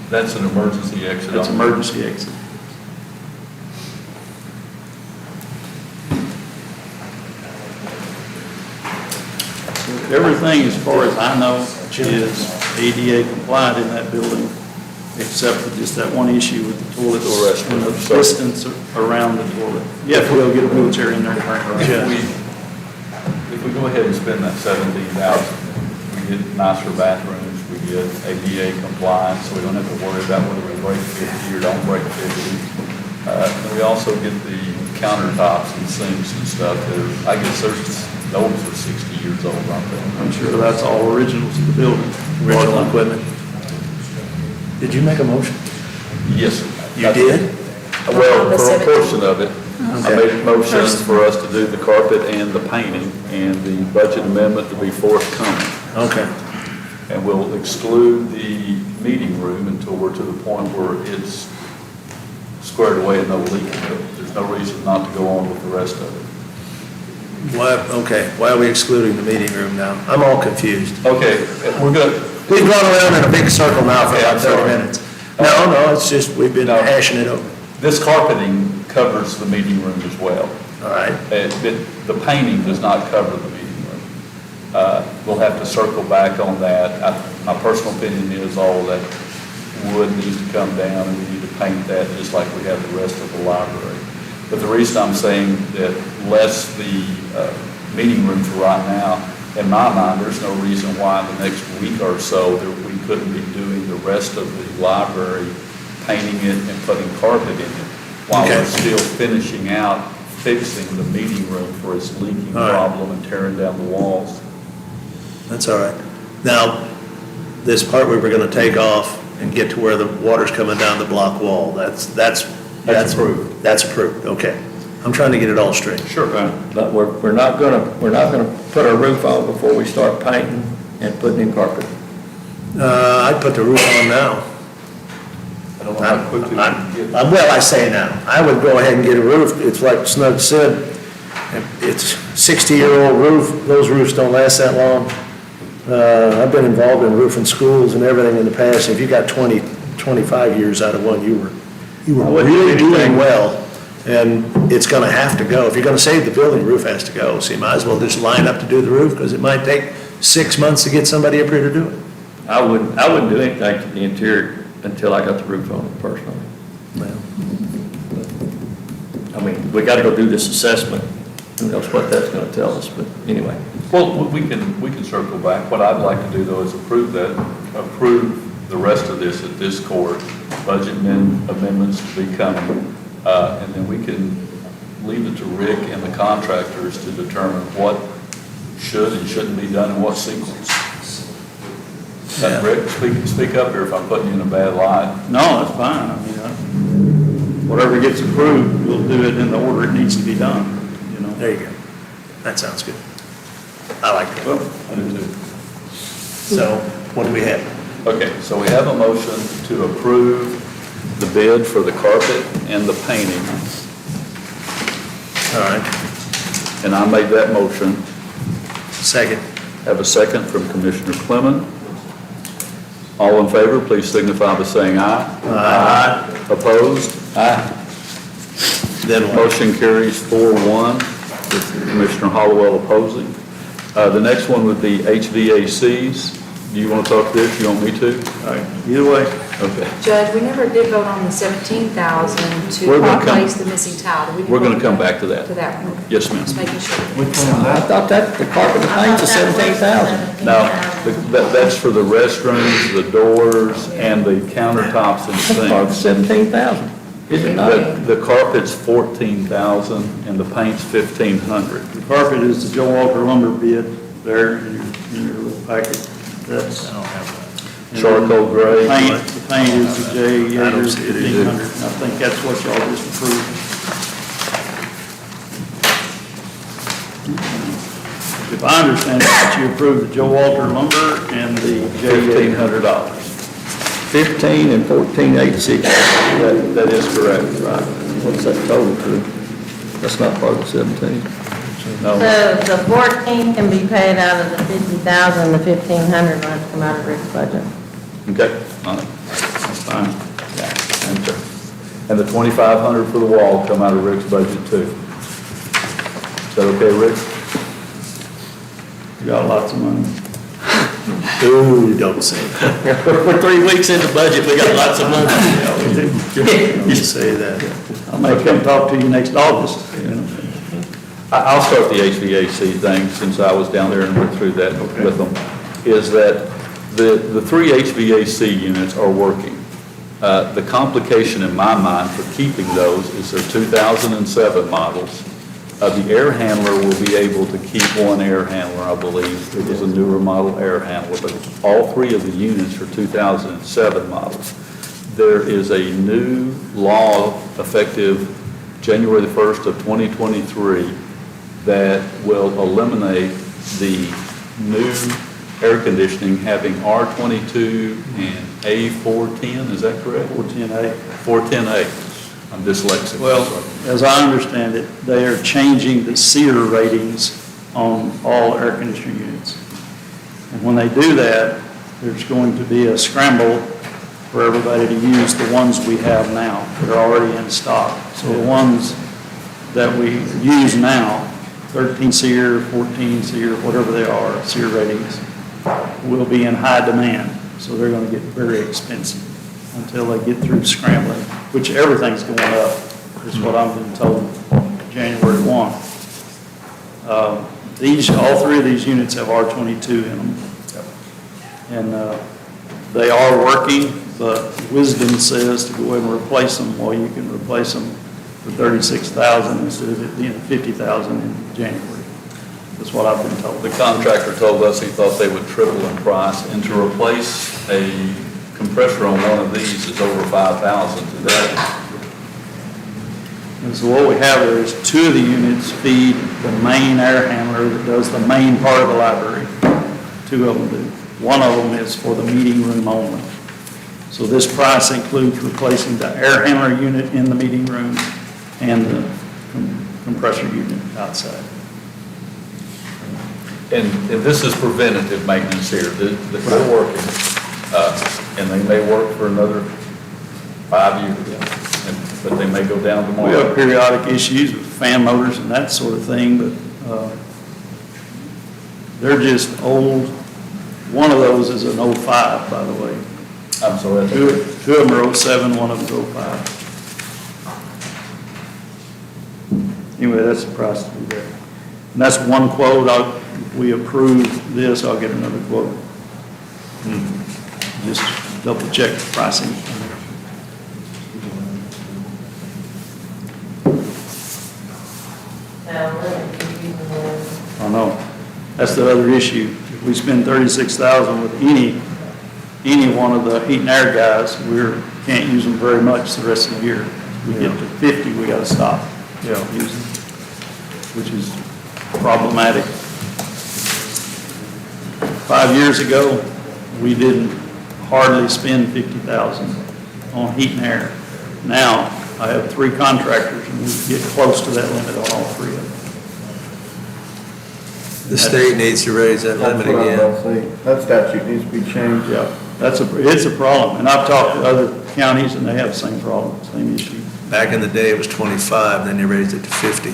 That's an emergency exit. That's emergency exit. So everything, as far as I know, is ADA compliant in that building, except for just that one issue with the toilet The rest of and the it. distance around the toilet. You have to go get a wheelchair in there to turn around. If we go ahead and spend that 17,000, we get nicer bathrooms, we get ADA compliant, so we don't have to worry about whether we break 50 or don't break 50. And we also get the countertops and sinks and stuff that are, I guess those are 60 years old, aren't they? I'm sure that's all original to the building. Original equipment. Did you make a motion? Yes. You did? Well, for a portion of it. I made a motion First. for us to do the carpet and the painting, and the budget amendment to be forthcoming. Okay. And we'll exclude the meeting room until we're to the point where it's squared away and no leaking. There's no reason not to go on with the rest of it. Why are we excluding the meeting room now? I'm all confused. Okay, we're good. We've gone around in a big circle now for Okay, about I'm 30 sorry. minutes. No, it's just, we've been No. hashing it over. This carpeting covers the meeting room as well. All right. The painting does not cover the meeting room. We'll have to circle back on that. My personal opinion is all that wood needs to come down, and we need to paint that just like we have the rest of the library. But the reason I'm saying that less the meeting room for right now, in my mind, there's no reason why in the next week or so that we couldn't be doing the rest of the library, painting it and putting carpet in it, while Okay. we're still finishing out fixing the meeting room for its leaking All right. problem and tearing down the walls. That's all right. Now, this part we were going to take off and get to where the water's coming down the block wall, that's approved. That's approved, okay. I'm trying to get it all straight. Sure. But we're not gonna put our roof on before we start painting and putting in carpet? I'd put the roof on now. I don't know how quickly we can get. Well, I say now, I would go ahead and get a roof. It's like Snug said, it's 60-year-old roof. Those roofs don't last that long. I've been involved in roofing schools and everything in the past. If you got 20, 25 years out of one, you were really doing well. And it's going to have to go. If you're going to save the building, the roof has to go. So you might as well just line up to do the roof, because it might take 6 months to get somebody up here to do it. I wouldn't do anything to the interior until I got the roof on it personally. I mean, we gotta go do this assessment, who knows what that's gonna tell us, but anyway. Well, we can circle back. What I'd like to do, though, is approve the rest of this at this court, budget amendments to be coming, and then we can leave it to Rick and the contractors to determine what should and shouldn't be done in what sequence. Rick, speak up here if I'm putting you in a bad light. No, that's fine. I mean, whatever gets approved, we'll do it in the order it needs to be done, you know. There you go. That sounds good. I like that. Well, I do too. So what do we have? Okay, so we have a motion to approve the bid for the carpet and the painting, All right. and I made that motion. Second. Have a second from Commissioner Clement. All in favor, please signify by saying aye. Aye. Opposed? Aye. Then what? Motion carries 4-1, with Commissioner Hollowell opposing. The next one would be HVACs. Do you want to talk to this? You want me to? All right, either way. Okay. Judge, we never did vote on the 17,000 to We're gonna come- replace the missing tile. Did we We're going to vote come back to that. To that one? Yes, ma'am. Just making sure. Which one is I that? thought that, the carpet and paint's is 17,000. Now, that's for the restrooms, the doors, and the countertops and Carpet's sinks. 17,000, is it not? The carpet's 14,000 and the paint's 1,500. The carpet is the Joe Walker lumber bid there in your little packet. That's. I don't have that. Charcoal gray. The paint is the J. I don't Yeager see it either. 1,500. I think that's what y'all just approved. If I understand it, that you approved the Joe Walter lumber and the J. Yeager. $1,500. 15 and 14,860. That is correct. Right. What's that total to? That's not part of the 17. No, So the 14 can be paid out of the 50,000, the 1,500 will have to come out of Rick's budget. okay, all right, that's fine. Yeah, and the 2,500 for the wall come out of Rick's budget too. Is that okay, Rick? You got lots of money. Ooh, don't say that. We're 3 weeks into budget, we got lots of money. You say that. I may come talk to you next August, you know. I'll start the HVAC thing, since I was down there and went through that with them, is that the 3 HVAC units are working. The complication in my mind for keeping those is they're 2007 models. The air handler will be able to keep one air handler, I believe. It was a newer model air handler, but all 3 of the units are 2007 models. There is a new law effective January the 1st of 2023 that will eliminate the new air conditioning having R22 and A410, is that correct? 410A. 410A. I'm dyslexic. Well, as I understand it, they are changing the SEER ratings on all air conditioning units. And when they do that, there's going to be a scramble for everybody to use the ones we have now that are already in stock. So the ones that we use now, 13 SEER, 14 SEER, whatever they are, SEER ratings, will be in high demand. So they're going to get very expensive until they get through scrambling, which everything's going up, is what I'm being told, January 1. All 3 of these units have R22 in them. And they are working, but wisdom says to go ahead and replace them. Well, you can replace them for $36,000 instead of it being $50,000 in January. That's what I've been told. The contractor told us he thought they would triple in price, and to replace a compressor on one of these is over $5,000 today. And so what we have there is 2 of the units feed the main air handler that does the main part of the library. two of them do. One of them is for the meeting room only. So this price includes replacing the air handler unit in the meeting room and the compressor unit outside. And this is preventative maintenance here. They're working, and they may work for another 5 years, but they may go down We tomorrow. have periodic issues with fan motors and that sort of thing, but they're just old. One of those is an '05, by the way. I'm sorry. Two of them are '07, one of them's '05. Anyway, that's the price to do that. And that's one quote. If we approve this, I'll get another quote. Just double check the pricing. I know. That's the other issue. If we spend $36,000 with any one of the heat and air guys, can't use them very much the rest of the year. We get to 50, we gotta stop using, which is problematic. 5 years ago, we didn't hardly spend $50,000 on heat and air. Now, I have 3 contractors, and we get close to that limit on all 3 of them. The state needs to raise that limit That's what I was again. about to say. That statute needs to be changed. Yeah, it's a problem, and I've talked to other counties, and they have the same problem, same issue. Back in the day, it was 25, then they raised it to 50.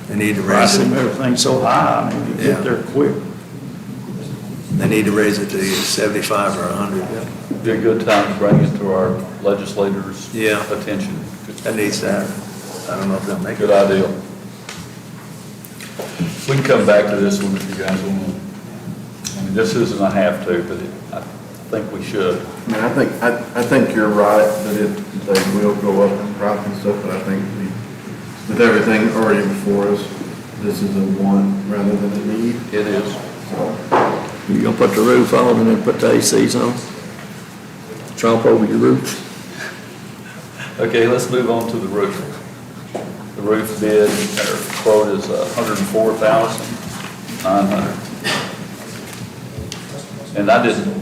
They need to raise Pricing, it, everything's so high, I mean, you Yeah. get there quick. they need to raise it to either 75 or 100. Be a good time to bring it to our legislators' Yeah. attention. That needs to happen. I don't know if they'll make Good it. idea. We can come back to this one if you guys want. I mean, this isn't a have to, but I think we should. I mean, I think you're right that they will go up in price and stuff, but I think with everything already before us, this is a want rather than a need. It is. So, You gonna put the roof on and then put the ACs on? Trump over your roof? Okay, let's move on to the roof. The roof bid, or quote is $104,900. And I didn't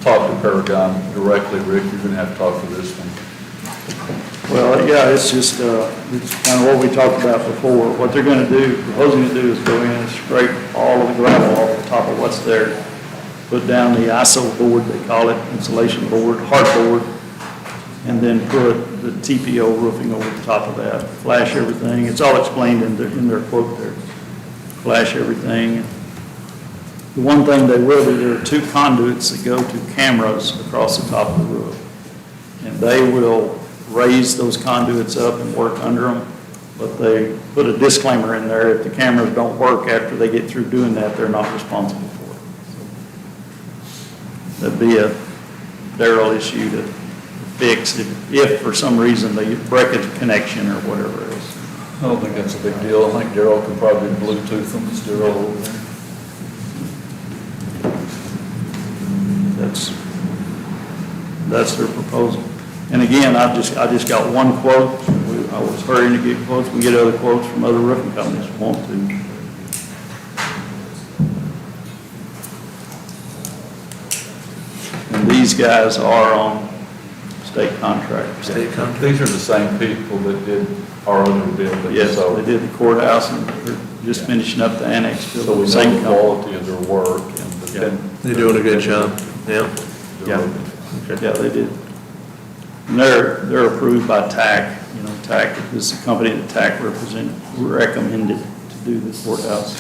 talk to Paragon directly, Rick, you're gonna have to talk to this one. Well, yeah, it's just, it's kind of what we talked about before. What they're gonna do, proposing to do is go in and scrape all of the gravel off the top of what's there, put down the ISO board, they call it, insulation board, hardboard, and then put the TPO roofing over the top of that, flash everything. It's all explained in their quote there. Flash everything. The one thing they will do, there are 2 conduits that go to cameras across the top of the roof. And they will raise those conduits up and work under them, but they put a disclaimer in there, if the cameras don't work after they get through doing that, they're not responsible for it. That'd be a Darrell issue to fix if for some reason they break a connection or whatever it is. I don't think that's a big deal. I think Darrell can probably Bluetooth them, it's Darrell over there. That's their proposal. And again, I just got one quote. I was hurrying to get quotes. We get other quotes from other roofing companies who want to. And these guys are on state contracts. State contract. These are the same people that did our other building. Yes, so- they did the courthouse and they're just finishing up the annex So we building. know Same the company. quality of their work and the. They're doing a good job, yeah. Yeah, yeah, they did. And they're approved by TAC, TAC is the company that TAC recommended to do the courthouse.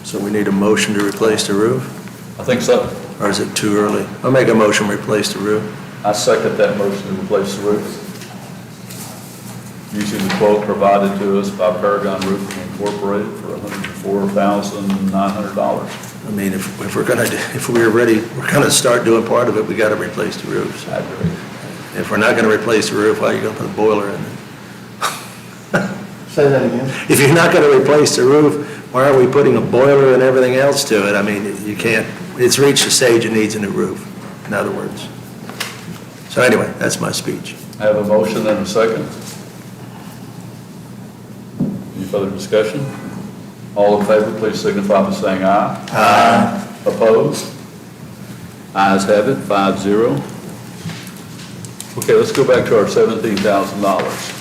So we need a motion to replace the roof, I think so. or is it too early? I'll make a motion to replace the roof. I second that motion to replace the roof. Using the quote provided to us by Paragon Roofing Incorporated for $104,900. I mean, if we're gonna, if we're ready, we're gonna start doing part of it, we gotta replace the roofs. I agree. If we're not gonna replace the roof, why are you gonna put a boiler in it? say that again. If you're not gonna replace the roof, why are we putting a boiler and everything else to it? I mean, you can't, it's reached a stage it needs a new roof, in other words. So anyway, that's my speech. I have a motion and a second. Any further discussion? All in favor, please signify by saying aye. Aye. Opposed? Ayes have it, 5-0. Okay, let's go back to our $17,000.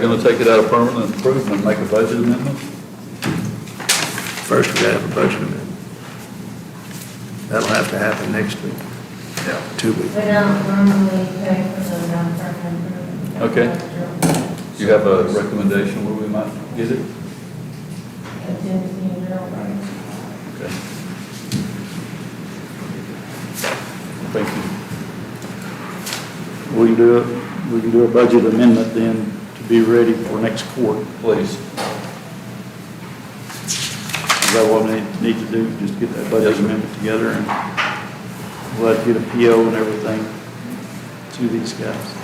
Going to take it out of permanent improvement and make a budget amendment? First, we gotta have a budget amendment. That'll have to happen next week. Yeah. 2 weeks. We don't normally pay for the non-permanent. Okay. Do you have a recommendation where we might get it? Okay. Thank you. We can do a budget amendment then to be ready for next court. Please. Is that what we need to do, just get that budget amendment together, and we'll have to get a PO and everything to these guys.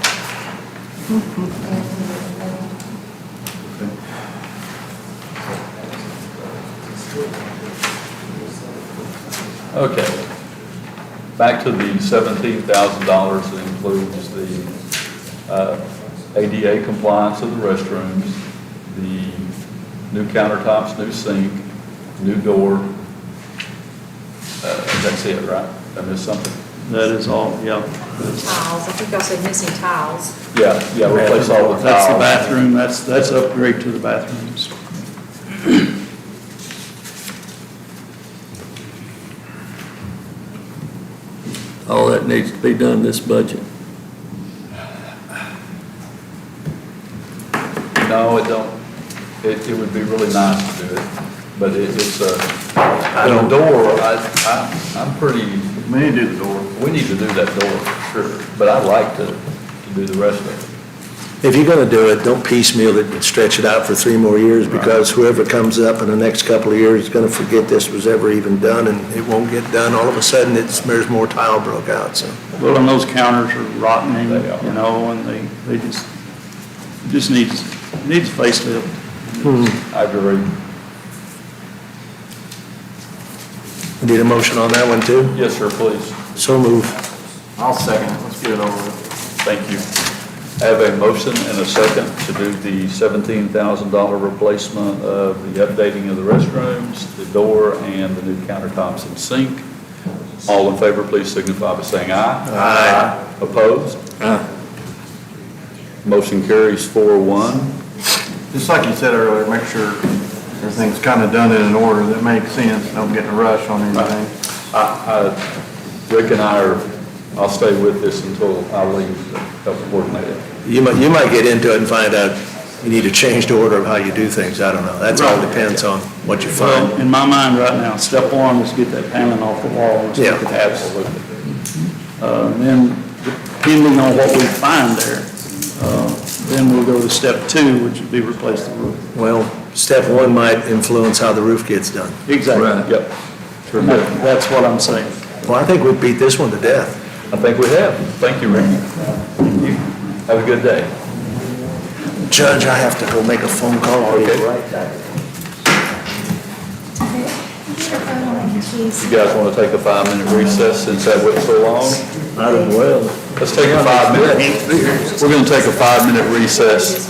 Okay. Back to the $17,000 that includes the ADA compliance of the restrooms, the new countertops, new sink, new door. That's it, right? I missed something? That is all, yeah. Tiles, I think I said missing tiles. Yeah, replace all the tiles. That's the bathroom, that's upgrade to the bathrooms. All that needs to be done this budget. No, it don't. It would be really nice to do it, but it's the door, I'm pretty, We need to do the door. we need to do that door, for sure, but I'd like to do the rest of it. If you're gonna do it, don't piecemeal it and stretch it out for 3 more years, because whoever comes up in the next couple of years is gonna forget this was ever even done, and it won't get done. All of a sudden, there's more tile broke out, so. Well, and those counters are rotten, They are. you know, and they just needs facelift. I agree. We need a motion on that one, too? Yes, sir, please. So move. I'll second it, let's get it over with. Thank you. I have a motion and a second to do the $17,000 replacement of the updating of the restrooms, the door, and the new countertops and sink. All in favor, please signify by saying aye. Aye. Opposed? Aye. Motion carries 4-1. Just like you said earlier, make sure everything's kind of done in an order that makes sense, don't get in a rush on anything. Rick and I'll stay with this until I leave to help coordinate it. You might get into it and find out you need to change the order of how you do things. I don't know. That's all depends on what you Well, find. in my mind right now, step one is get that paneling off the wall. Let's Yeah. look at that. Absolutely. Then, depending on what we find there, then we'll go to step two, which would be replace the roof. Well, step 1 might influence how the roof gets done. Exactly. Yep. Sure. That's what I'm saying. Well, I think we beat this one to death. I think we have. Thank you, Rick. Thank you. Have a good day. Judge, I have to go make a phone call. I'll be Okay. right back. You guys want to take a 5-minute recess since that went so long? Might as well. Let's take a 5-minute. We're going to take a 5-minute recess.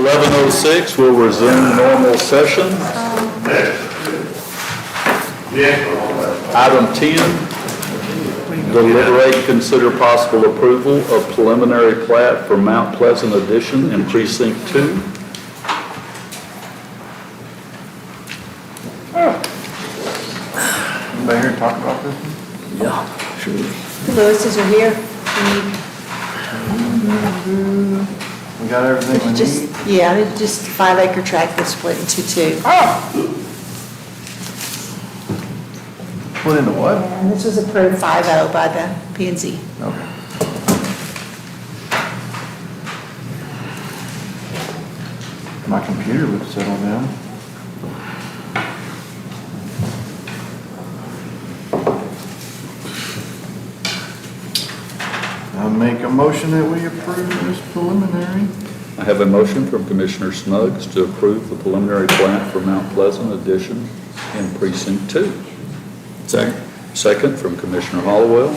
11:06, we'll resume normal session. Item 10, deliberate and consider possible approval of preliminary plat for Mount Pleasant Addition in Precinct 2. Anybody here to talk about this? Yeah, sure. The Lewises are here. We got everything we Just, need? yeah, it's just 5-acre tract that's split into two. Put into what? And this was approved 5-0 by the P and Z. Okay. My computer would settle down. I make a motion that we approve this preliminary. I have a motion from Commissioner Snuggs to approve the preliminary plat for Mount Pleasant Addition in Precinct 2. Second. Second from Commissioner Hollowell.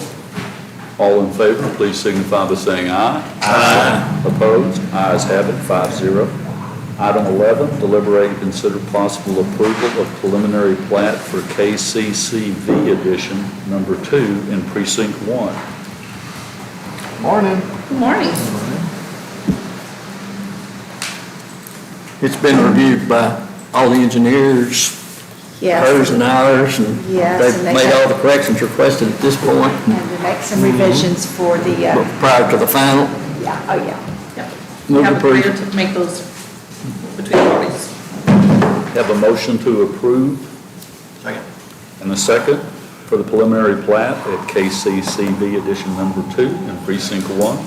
All in favor, please signify by saying aye. Aye. Opposed? Ayes have it, 5-0. Item 11, deliberate and consider possible approval of preliminary plat for KCCV Addition Number 2 in Precinct 1. Morning. Good morning. It's been reviewed by all the engineers, Yes. hers and ours, and Yes, they've and they made got- all the corrections requested at this point, And to make some revisions for the, but prior to the final. yeah, oh, yeah. Move Have to approve. to make those between the parties. Have a motion to approve Second. and a second for the preliminary plat at KCCV Addition Number 2 in Precinct 1.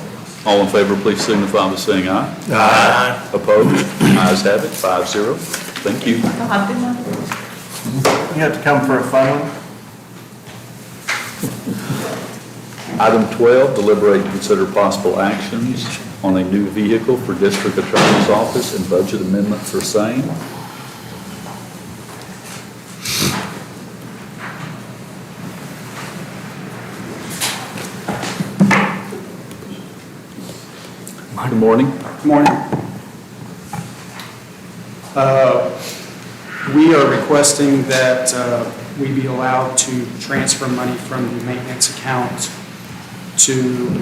All in favor, please signify by saying aye. Aye. Opposed? Ayes have it, 5-0. Thank you. I'll have them. You have to come for a fun one? Item 12, deliberate and consider possible actions on a new vehicle for District Attorney's Office and budget amendment for same. Good morning. Morning. We are requesting that we be allowed to transfer money from the maintenance account to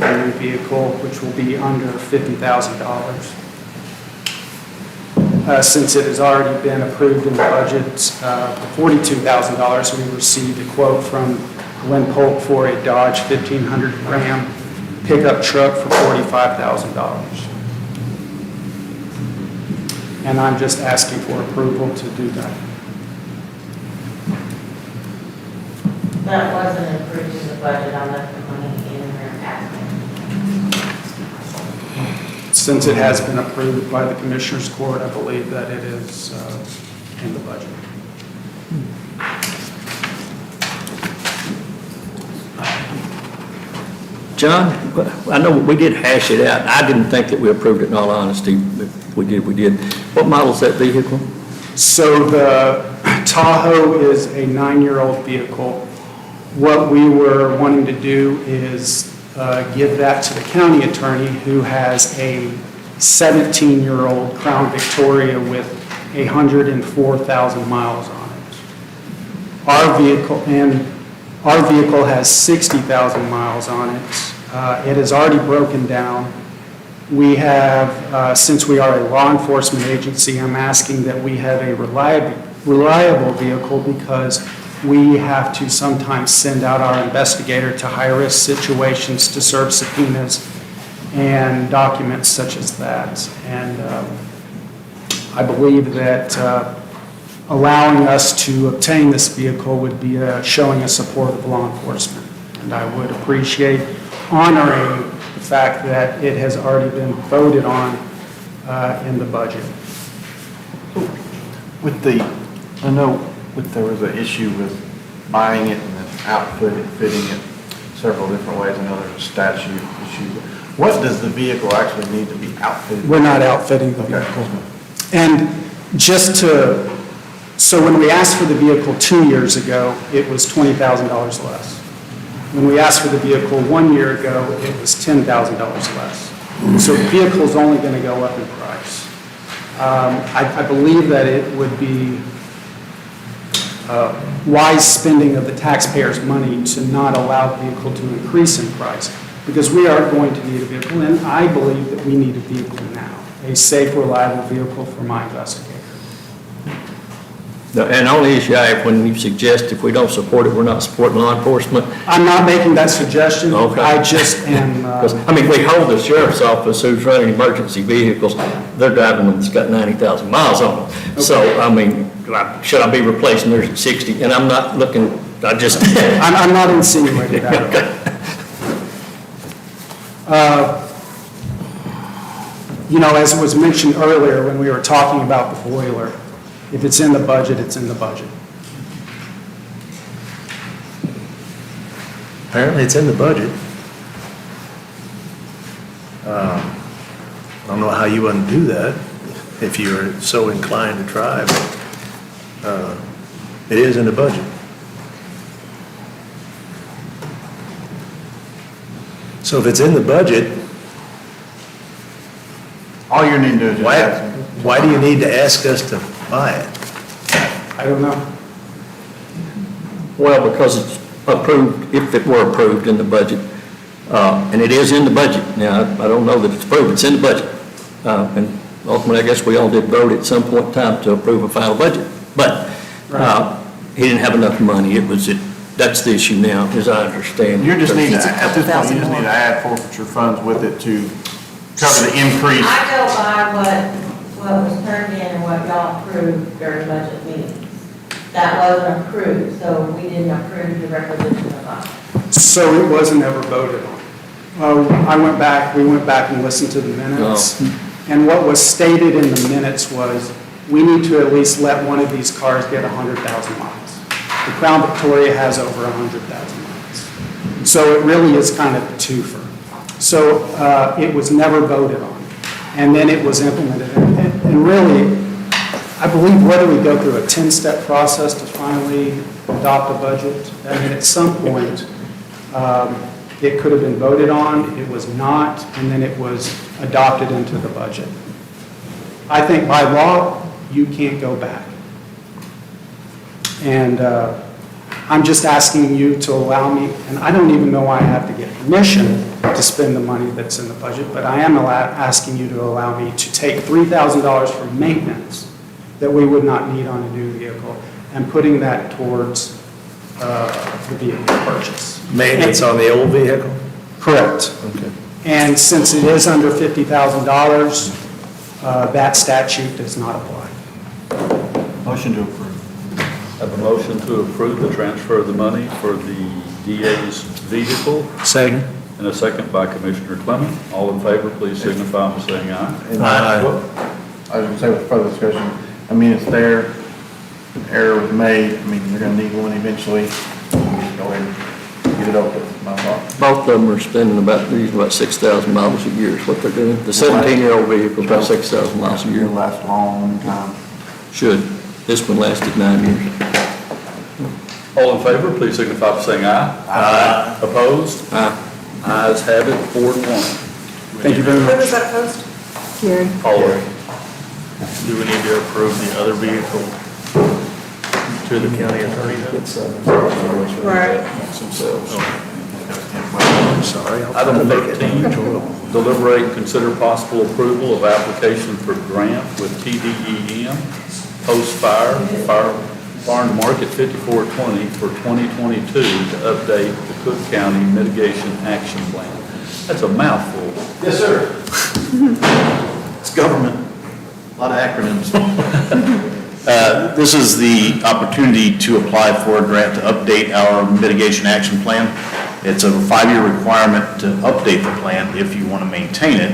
a new vehicle, which will be under $50,000. Since it has already been approved in the budget, for $42,000, we received a quote from Glenn Polk for a Dodge 1500 Ram pickup truck for $45,000. And I'm just asking for approval to do that. That wasn't approved in the budget, I left the money in there asking. Since it has been approved by the Commissioners Court, I believe that it is in the budget. John, I know we did hash it out. I didn't think that we approved it in all honesty. If we did, we did. What model is that vehicle? So the Tahoe is a 9-year-old vehicle. What we were wanting to do is give that to the county attorney, who has a 17-year-old Crown Victoria with 104,000 miles on it. Our vehicle has 60,000 miles on it. It is already broken down. We have, since we are a law enforcement agency, I'm asking that we have a reliable vehicle, because we have to sometimes send out our investigator to high-risk situations to serve subpoenas and documents such as that. And I believe that allowing us to obtain this vehicle would be showing a support of law enforcement. And I would appreciate honoring the fact that it has already been voted on in the budget. With the, I know there was an issue with buying it and then fitting it several different ways. I know there's a statute issue. What does the vehicle actually need to be outfitted? We're not outfitting the vehicle. And just to, so when we asked for the vehicle 2 years ago, it was $20,000 less. When we asked for the vehicle 1 year ago, it was $10,000 less. So the vehicle's only going to go up in price. I believe that it would be wise spending of the taxpayers' money to not allow the vehicle to increase in price, because we are going to need a vehicle, and I believe that we need a vehicle now, a safe, reliable vehicle for my investigator. And the only issue I have when you suggest if we don't support it, we're not supporting law enforcement. I'm not making that suggestion. Okay. I just am, 'Cause, I mean, we hold the sheriff's office who's running emergency vehicles, they're driving them that's got 90,000 miles on them. So, I mean, should I be replacing theirs at 60? And I'm not looking, I just. I'm not insinuating that at all. You know, as was mentioned earlier when we were talking about the boiler, if it's in the budget, it's in the budget. Apparently, it's in the budget. I don't know how you undo that, if you're so inclined to try, but it is in the budget. So if it's in the budget, All you need to do is just ask them. why do you need to ask us to buy it? I don't know. Well, because it's approved, if it were approved in the budget, and it is in the budget. Now, I don't know that it's approved, it's in the budget. And ultimately, I guess we all did vote at some point in time to approve a final budget. But he didn't have enough money. That's the issue now, as I understand. You just need to, It's a at this point, couple you just need to add forfeiture funds with it to cover the increase. I go by what was turned in and what y'all approved during budget meetings. That wasn't approved, so we didn't approve the requisition of funds. So it wasn't ever voted on. We went back and listened to the minutes. And what was stated in the minutes was, we need to at least let one of these cars get 100,000 miles. The Crown Victoria has over 100,000 miles. So it really is kind of a twofer. So it was never voted on. And then it was implemented. And really, I believe whether we go through a 10-step process to finally adopt a budget, I mean, at some point, it could have been voted on, it was not, and then it was adopted into the budget. I think by law, you can't go back. And I'm just asking you to allow me, and I don't even know why I have to get permission to spend the money that's in the budget, but I am asking you to allow me to take $3,000 from maintenance that we would not need on a new vehicle and putting that towards the vehicle purchase. Maintenance on the old vehicle? Correct. Okay. And since it is under $50,000, that statute does not apply. Motion to approve. Have a motion to approve the transfer of the money for the DA's vehicle, Second? and a second by Commissioner Clement. All in favor, please signify by saying aye. And Aye. what- I was going to say with further discussion, I mean, it's there, error was made, I mean, you're going to need one eventually. Just go ahead and get it over with, my thought. Both of them are spending using about 6,000 miles a year is what they're doing. The 17-year-old vehicle's about 6,000 miles a year. It'll last a long time. Should. This one lasted 9 years. All in favor, please signify by saying aye. Aye. Opposed? Aye. Ayes have it, 4-1. Thank you very Who much. was that opposed? Gary. Alder. Do we need to approve the other vehicle to the county attorney then? Right. Sorry. Item 13, deliberate and consider possible approval of application for grant with TDEM, post-fire, Farm to Market 5420 for 2022 to update the Cooke County Mitigation Action Plan. That's a mouthful. Yes, sir. It's government, a lot of acronyms. This is the opportunity to apply for a grant to update our mitigation action plan. It's a 5-year requirement to update the plan if you want to maintain it.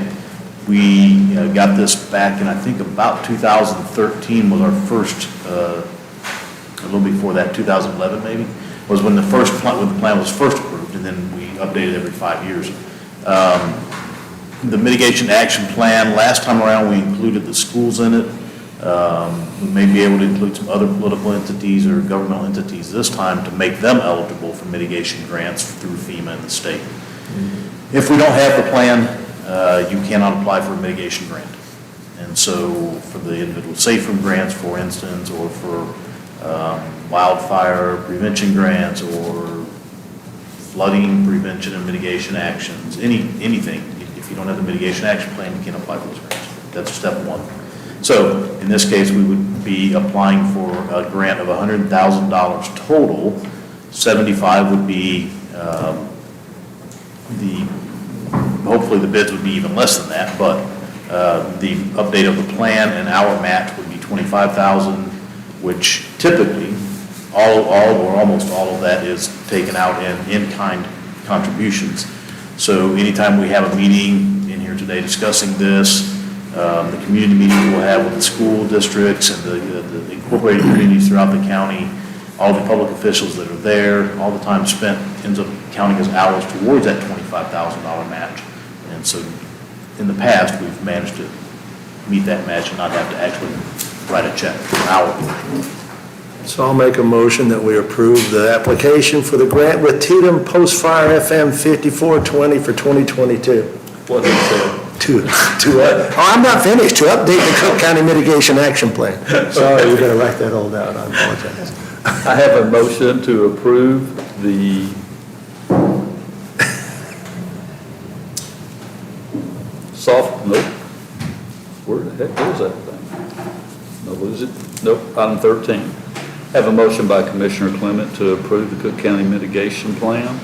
We got this back in, I think, about 2013 was our first, a little before that, 2011 maybe, was when the plan was first approved, and then we updated every 5 years. The mitigation action plan, last time around, we included the schools in it. We may be able to include some other political entities or governmental entities this time to make them eligible for mitigation grants through FEMA and the state. If we don't have the plan, you cannot apply for a mitigation grant. And And so for the individual safe room grants, for instance, or for wildfire prevention grants, or flooding prevention and mitigation actions, anything, if you don't have the mitigation action plan, you can't apply for those grants. That's step one. So in this case, we would be applying for a grant of $100,000 total. 75 would be hopefully the bids would be even less than that, but the update of the plan and our match would be 25,000, which typically all or almost all of that is taken out in-kind contributions. So anytime we have a meeting in here today discussing this, the community meetings we'll have with the school districts and the incorporated communities throughout the county, all the public officials that are there, all the time spent ends up counting as hours towards that $25,000 match. And so in the past, we've managed to meet that match and not have to actually write a check for our portion. So I'll make a motion that we approve the application for the grant with Tatum Post-Fire FM 5420 for 2022. What is it? I'm not finished, to update the Cooke County Mitigation Action Plan. Sorry, we gotta write that all down, I apologize. I have a motion to approve the nope. Where the heck is that thing? No, what is it? Nope, item 13. Have a motion by Commissioner Clement to approve the Cooke County Mitigation Plan.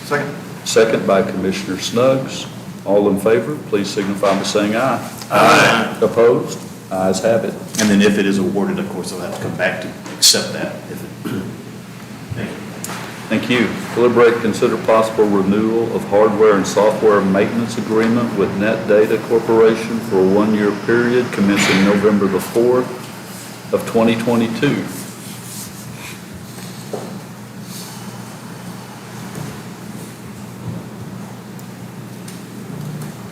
Second. Second by Commissioner Snuggs. All in favor, please signify by saying aye. Aye. Opposed? Ayes have it. And then if it is awarded, of course, they'll have to come back to accept that. Thank you. Thank you. Deliberate, consider possible renewal of hardware and software maintenance agreement with Net Data Corporation for a one-year period commencing November the 4th of 2022.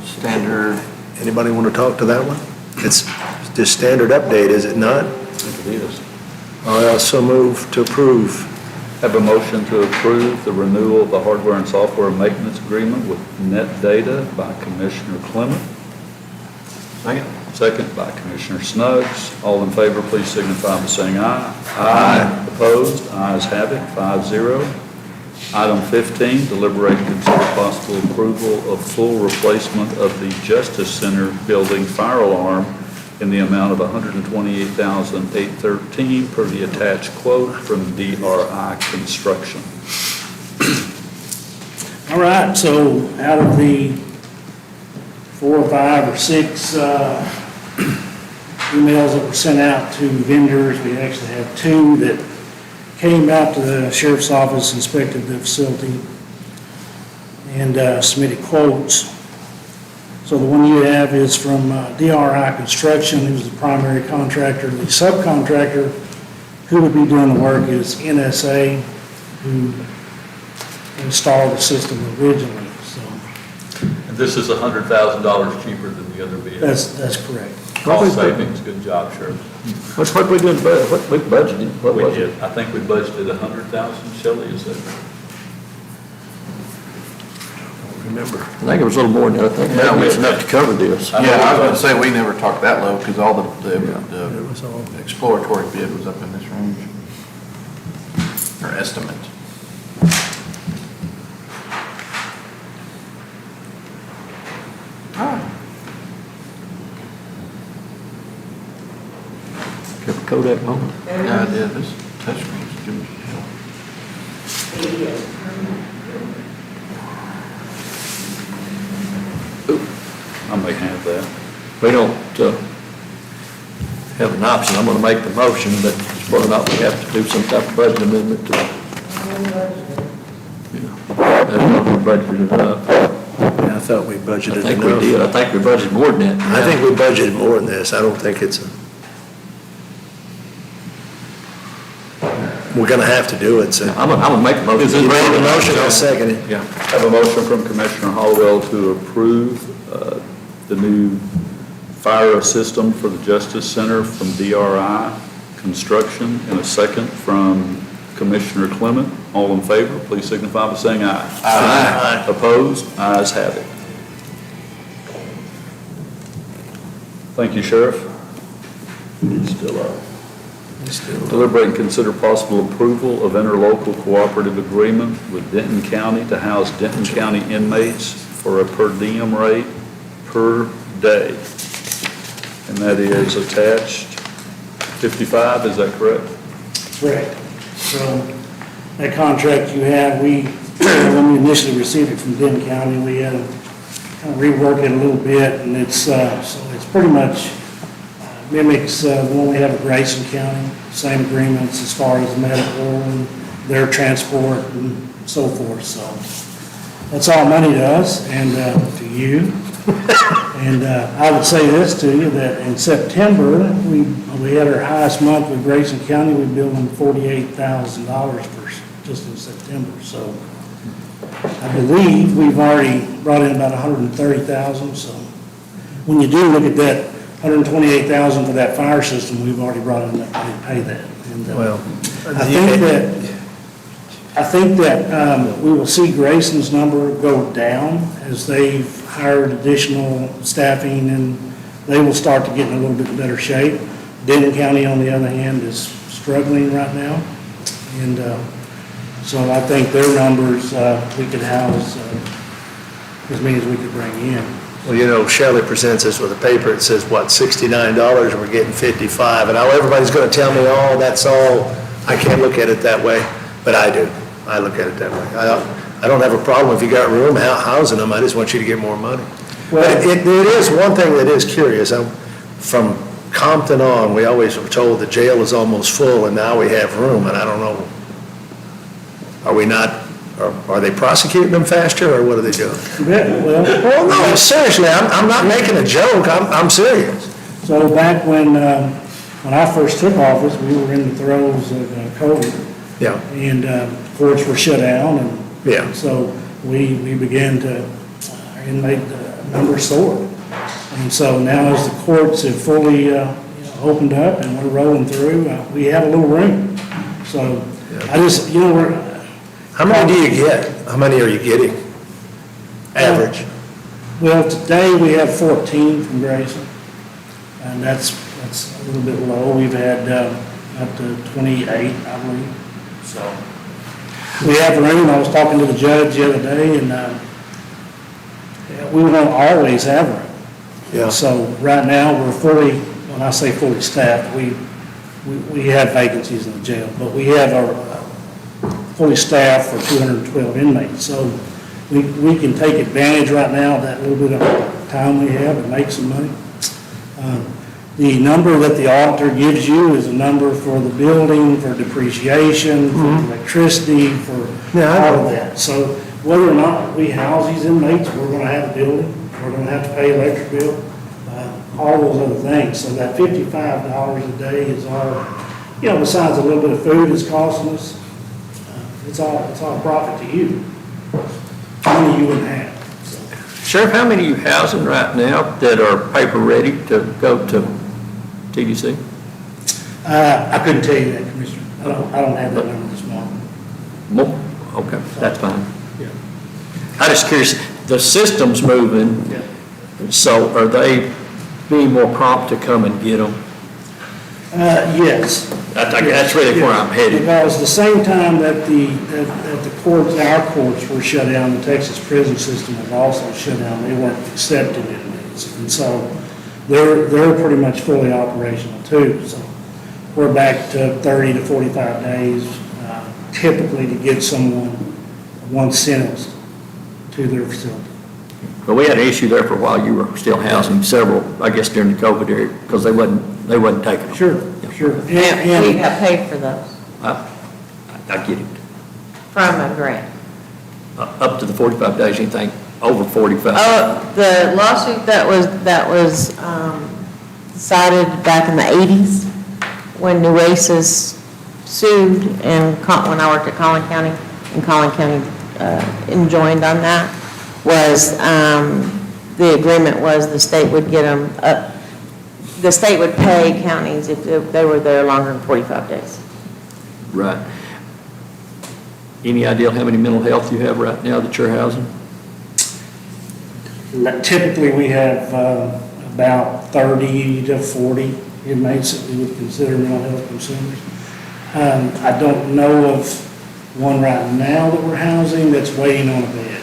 Standard. Anybody want to talk to that one? It's just standard update, is it not? I think it is. I also move to approve. Have a motion to approve the renewal of the hardware and software maintenance agreement with Net Data by Commissioner Clement. Second. Second by Commissioner Snuggs. All in favor, please signify by saying aye. Aye. Opposed? Ayes have it, 5-0. Item 15, deliberate and consider possible approval of full replacement of the Justice Center building fire alarm in the amount of $128,813 per the attached quote from DRI Construction. All right, so out of the 4 or 5 or 6 emails that were sent out to vendors, we actually have 2 that came out to the sheriff's office, inspected the facility, and submitted quotes. So the one you have is from DRI Construction, who's the primary contractor. The subcontractor who would be doing the work is NSA, who installed the system originally. So And this is $100,000 cheaper than the other vehicle. that's correct. Cost savings, good job, Sheriff. What we doing, what we budgeted? What We was did, it? I think we budgeted $100,000, Shelley, is that? Remember. I think it was a little more than that. I think Yeah, maybe it's enough to cover this. Yeah, I was gonna say, we never talked that low, because all It was all. the exploratory bid was up in this range. Or estimate. Kept a Kodak moment. Yeah, I did, this touchscreen's good as hell. I may have that. We don't have an option. I'm going to make the motion, but whether or not we have to do some type of budget amendment to, that's not we budgeted enough. Yeah, I thought we budgeted I enough. think we did. I think we budgeted more than that. I think we budgeted more than this. I don't think it's we're gonna have to do it, so. I'm gonna make the motion. You made the motion, I'll second it. Yeah. I have a motion from Commissioner Hollowell to approve the new fire system for the Justice Center from DRI Construction, and a second from Commissioner Clement. All in favor, please signify by saying aye. Aye. Opposed? Ayes have it. Thank you, Sheriff. He's still up. Deliberate and consider possible approval of interlocal cooperative agreement with Denton County to house Denton County inmates for a per diem rate per day. And that is attached 55, is that correct? Correct. So that contract you have, when we initially received it from Denton County, we had to kind of rework it a little bit, and it's, so it's pretty much mimics the one we have at Grayson County, same agreements as far as medical and their transport and so forth, so that's all money to us and to you. And I would say this to you, that in September, we had our highest month with Grayson County. We billed them $48,000 for just in September. So I believe we've already brought in about $130,000. So when you do look at that $128,000 for that fire system, we've already brought in that money to pay that. And I think that we will see Grayson's number go down as they've hired additional staffing, and they will start to get in a little bit better shape. Denton County, on the other hand, is struggling right now. And so I think their numbers, we could house as many as we could bring in. Well, you know, Shelley presents us with a paper, it says, what, $69, and we're getting 55, and now everybody's gonna tell me, oh, that's all, I can't look at it that way, but I do. I look at it that way. I don't have a problem if you got room housing them, I just want you to get more money. But it is one thing that is curious. From Compton on, we always were told the jail is almost full, and now we have room, and I don't know, are we not, are they prosecuting them faster, or what are they doing? Well, no, seriously, I'm not making a joke, I'm serious. So back when I first took office, we were in the throes of COVID. Yeah. And courts were shut down, and Yeah. so we began to, our inmate numbers soared. And so now as the courts have fully opened up and we're rolling through, we have a little room. So I just, How many do you get? How many are you getting? Average? Well, today we have 14 from Grayson, and that's a little bit low. We've had up to 28, I believe. So we have room. I was talking to the judge the other day, and we won't always have room. Yeah. So right now, we're fully, when I say fully staffed, we have vacancies in the jail, but we have our fully staffed for 212 inmates. So we can take advantage right now of that little bit of time we have and make some money. The number that the auditor gives you is a number for the building, for depreciation, for electricity, for all of that. So whether or not we house these inmates, we're going to have a building, we're going to have to pay electric bill, all those other things. So that $55 a day is our, besides a little bit of food it's costing us, it's all profit to you. Money you wouldn't have. So. Sheriff, how many are you housing right now that are paper ready to go to TDC? I couldn't tell you that, Commissioner. I don't have that number this morning. More? Okay, that's fine. Yeah. I'm just curious, the system's moving, Yeah. so are they being more prompt to come and get them? Yes. That's really where I'm headed. Because the same time that the courts, our courts were shut down, the Texas prison system was also shut down. They weren't accepting inmates. And so they're pretty much fully operational too. So we're back to 30 to 45 days typically to get someone once sentenced to their facility. But we had an issue there for a while. You were still housing several, I guess, during the COVID era, because they wasn't taking them. Sure. And we have paid for those I get it. from a grant. Up to the 45 days, anything over 45. The lawsuit that was decided back in the 80s, when Nueces sued, and when I worked at Collin County, and Collin County enjoined on that, was the agreement was the state would get them up. The state would pay counties if they were there longer than 45 days. Right. Any idea how many mental health you have right now that you're housing? Typically, we have about 30 to 40 inmates that we would consider mental health consumers. I don't know of one right now that we're housing that's waiting on a bed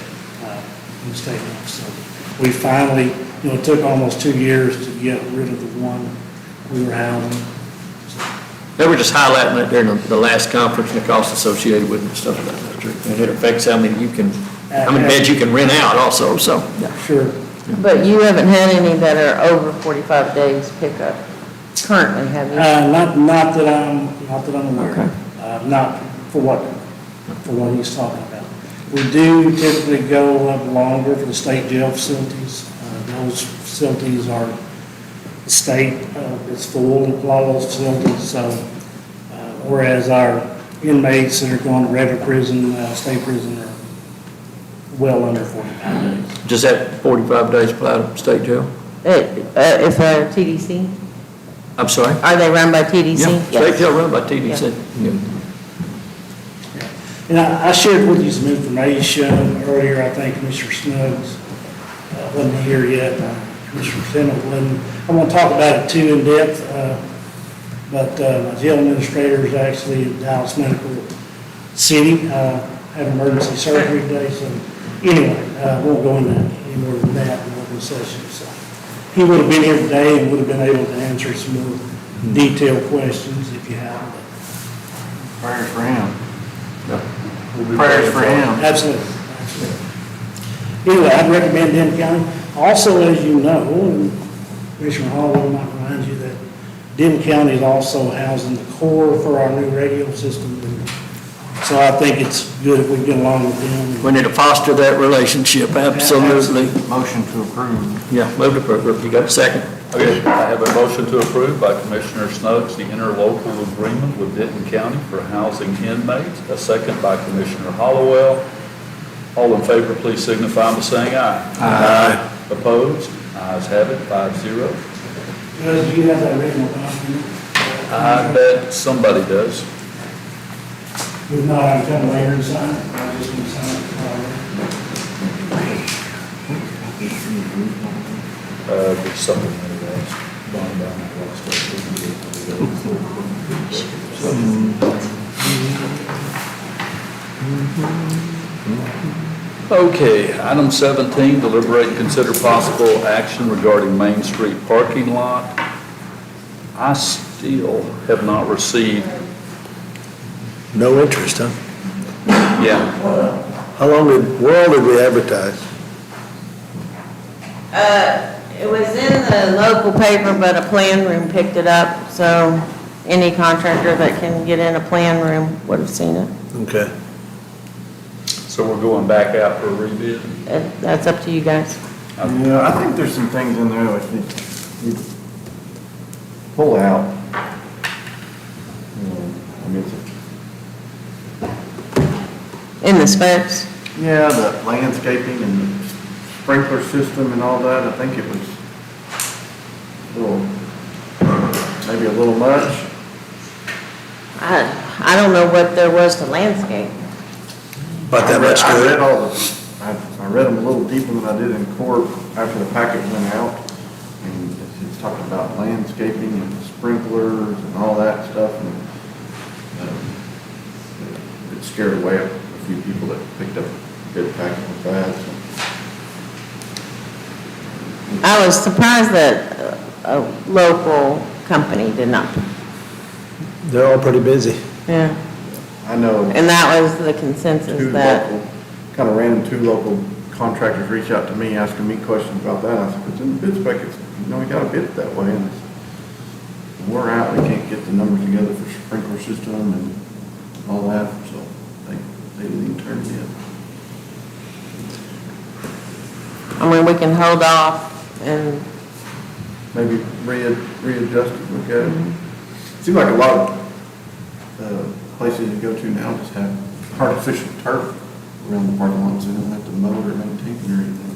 in the state health facility. We finally, it took almost 2 years to get rid of the one we were housing. They were just highlighting that during the last conference and the cost associated with it and stuff like that. And it affects how many beds you can rent out also, so. Yeah. Sure. But you haven't had any that are over 45 days pickup currently, have you? Not that I'm aware of. Not for what he's talking about. We do typically go up longer for the state jail facilities. Those facilities are, the state is full in a lot of those facilities, so, whereas our inmates that are going to regular prison, state prison are well under 45 days. Does that 45 days apply to state jail? If TDC? I'm sorry? Are they run by TDC? Yeah, state jail run by TDC. Yeah. And I shared with you some information earlier. I think Commissioner Snuggs wasn't here yet. Commissioner Tennant wasn't. I won't talk about it too in depth, but my jail administrator is actually in Dallas Medical City, had emergency surgery today. So anyway, won't go into any more than that in open session. So he would have been here today and would have been able to answer some more detailed questions if you have them. Prayers for him. Prayers for him. Absolutely. Anyway, I'd recommend Denton County. Also, as you know, and Commissioner Hall might remind you that Denton County is also housing the core for our new radio system. So I think it's good if we get along with them. We need to foster that relationship, absolutely. Motion to approve. Yeah, move to approve. You got a second? Okay, I have a motion to approve by Commissioner Snuggs, the interlocal agreement with Denton County for housing inmates. A second by Commissioner Hollowell. All in favor, please signify by saying aye. Aye. Opposed? Ayes have it, 5-0. Do you have that original document? I bet somebody does. If not, I can come later and sign it. I just want to sign it. There's something that was gone down that last. Okay, item 17, deliberate and consider possible action regarding Main Street parking lot. I still have not received. No interest, huh? Yeah. Where all did we advertise? It was in the local paper, but a plan room picked it up, so any contractor that can get in a plan room would have seen it. Okay. So we're going back out for a rebid? That's up to you guys. Yeah, I think there's some things in there that we pull out. I mean, In the specs? yeah, the landscaping and the sprinkler system and all that, I think it was maybe a little much. I don't know what there was to landscape. About that much I read good? I read them a little deeper than I did in court after the packet went out. And it's talking about landscaping and sprinklers and all that stuff. And it scared away a few people that picked up a good packet with that. So. I was surprised that a local company did not. They're all pretty busy. Yeah. I know. And that was the consensus that. Kind of random 2 local contractors reached out to me asking me questions about that. I said, it's in the bid spec, we got to bid it that way. And we're out, we can't get the numbers together for sprinkler system and all that, so they didn't even turn it in. I mean, we can hold off and. Maybe readjust it, look at it. Seems like a lot of places you go to now just have artificial turf around the parking lots, they don't have to mow or maintain or anything.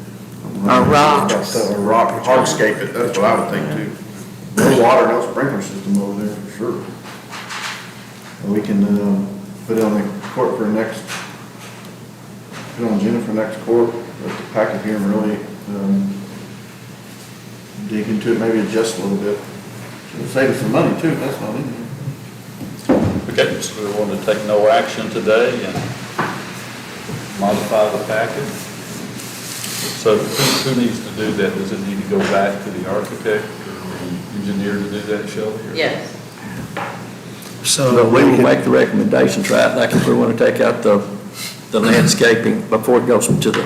Or rocks. Or rock, hardscape it, that's what I would think too. No water, no sprinkler system over there for sure. And we can put it on the court for next, put it on agenda for next court, let the packet here and really dig into it, maybe adjust a little bit. Should save us some money too, that's not in there. Okay, so we want to take no action today and modify the package. So who needs to do that? Does it need to go back to the architect or the engineer to do that, Shelley? or- Yes. So We will make the recommendations, right, like if we want to take out the landscaping before it goes to the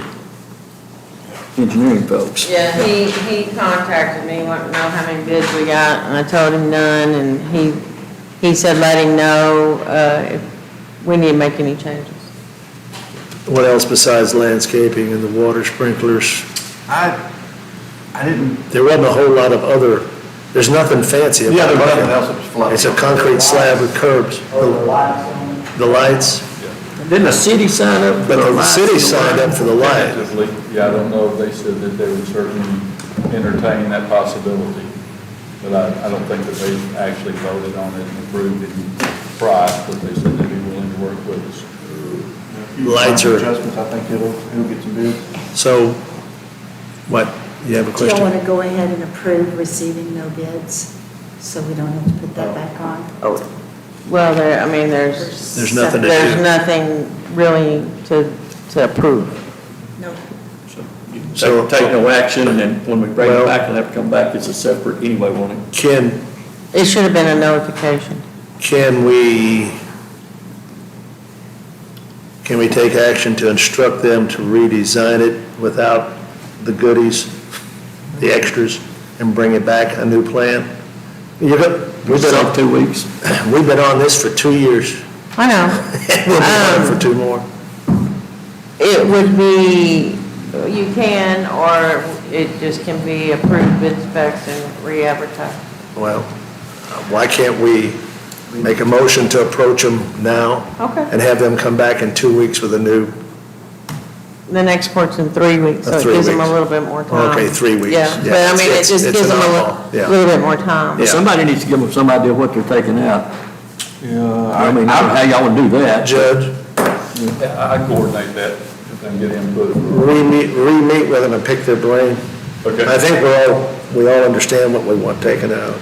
engineering folks. Yeah, he contacted me, wanted to know how many bids we got, and I told him none, and he said let him know if we need to make any changes. what else besides landscaping and the water sprinklers? I didn't, There wasn't a whole lot of other, there's nothing fancy about it. yeah, there was nothing else that was flooded. It's a concrete slab with curbs. The lights, Didn't the city sign up? but the city signed up for the light. Tentatively, yeah, I don't know if they said that they would certainly entertain that possibility, but I don't think that they actually voted on it and approved it in price, but they said they'd be willing to work with us. Lights are- Adjustments, I think it'll get some bids. So, what, you have a Do y'all want question? to go ahead and approve receiving no bids, so we don't have to put that back on? Well, there's There's nothing to there's do. nothing really to approve. No. So take no action, and then when we bring Well- it back, it'll have to come back as a separate anyway, won't it? It should have been a notification. Can we take action to instruct them to redesign it without the goodies, the extras, and bring it back, a new plan? We've been Save on, 2 weeks. we've been on this for 2 years. I know. We'll be on it for 2 more. It would be, you can, or it just can be approved bid specs and re-advertised. Well, why can't we make a motion to approach them now? Okay. And have them come back in 2 weeks with a new, The next court's in 3 weeks, so it 3 gives them a weeks. little bit more time. Okay, 3 weeks. Yeah, Yeah, but I mean, it it's- just it's gives them a phenomenal. Yeah. little bit more time. Yeah. Somebody needs to give them some idea of what they're taking out. Yeah, I mean, I don't know how y'all would do that. Judge, Yeah, I coordinate that and get input. re-meet with them and pick their brain. Okay. I think we all understand what we want taken out.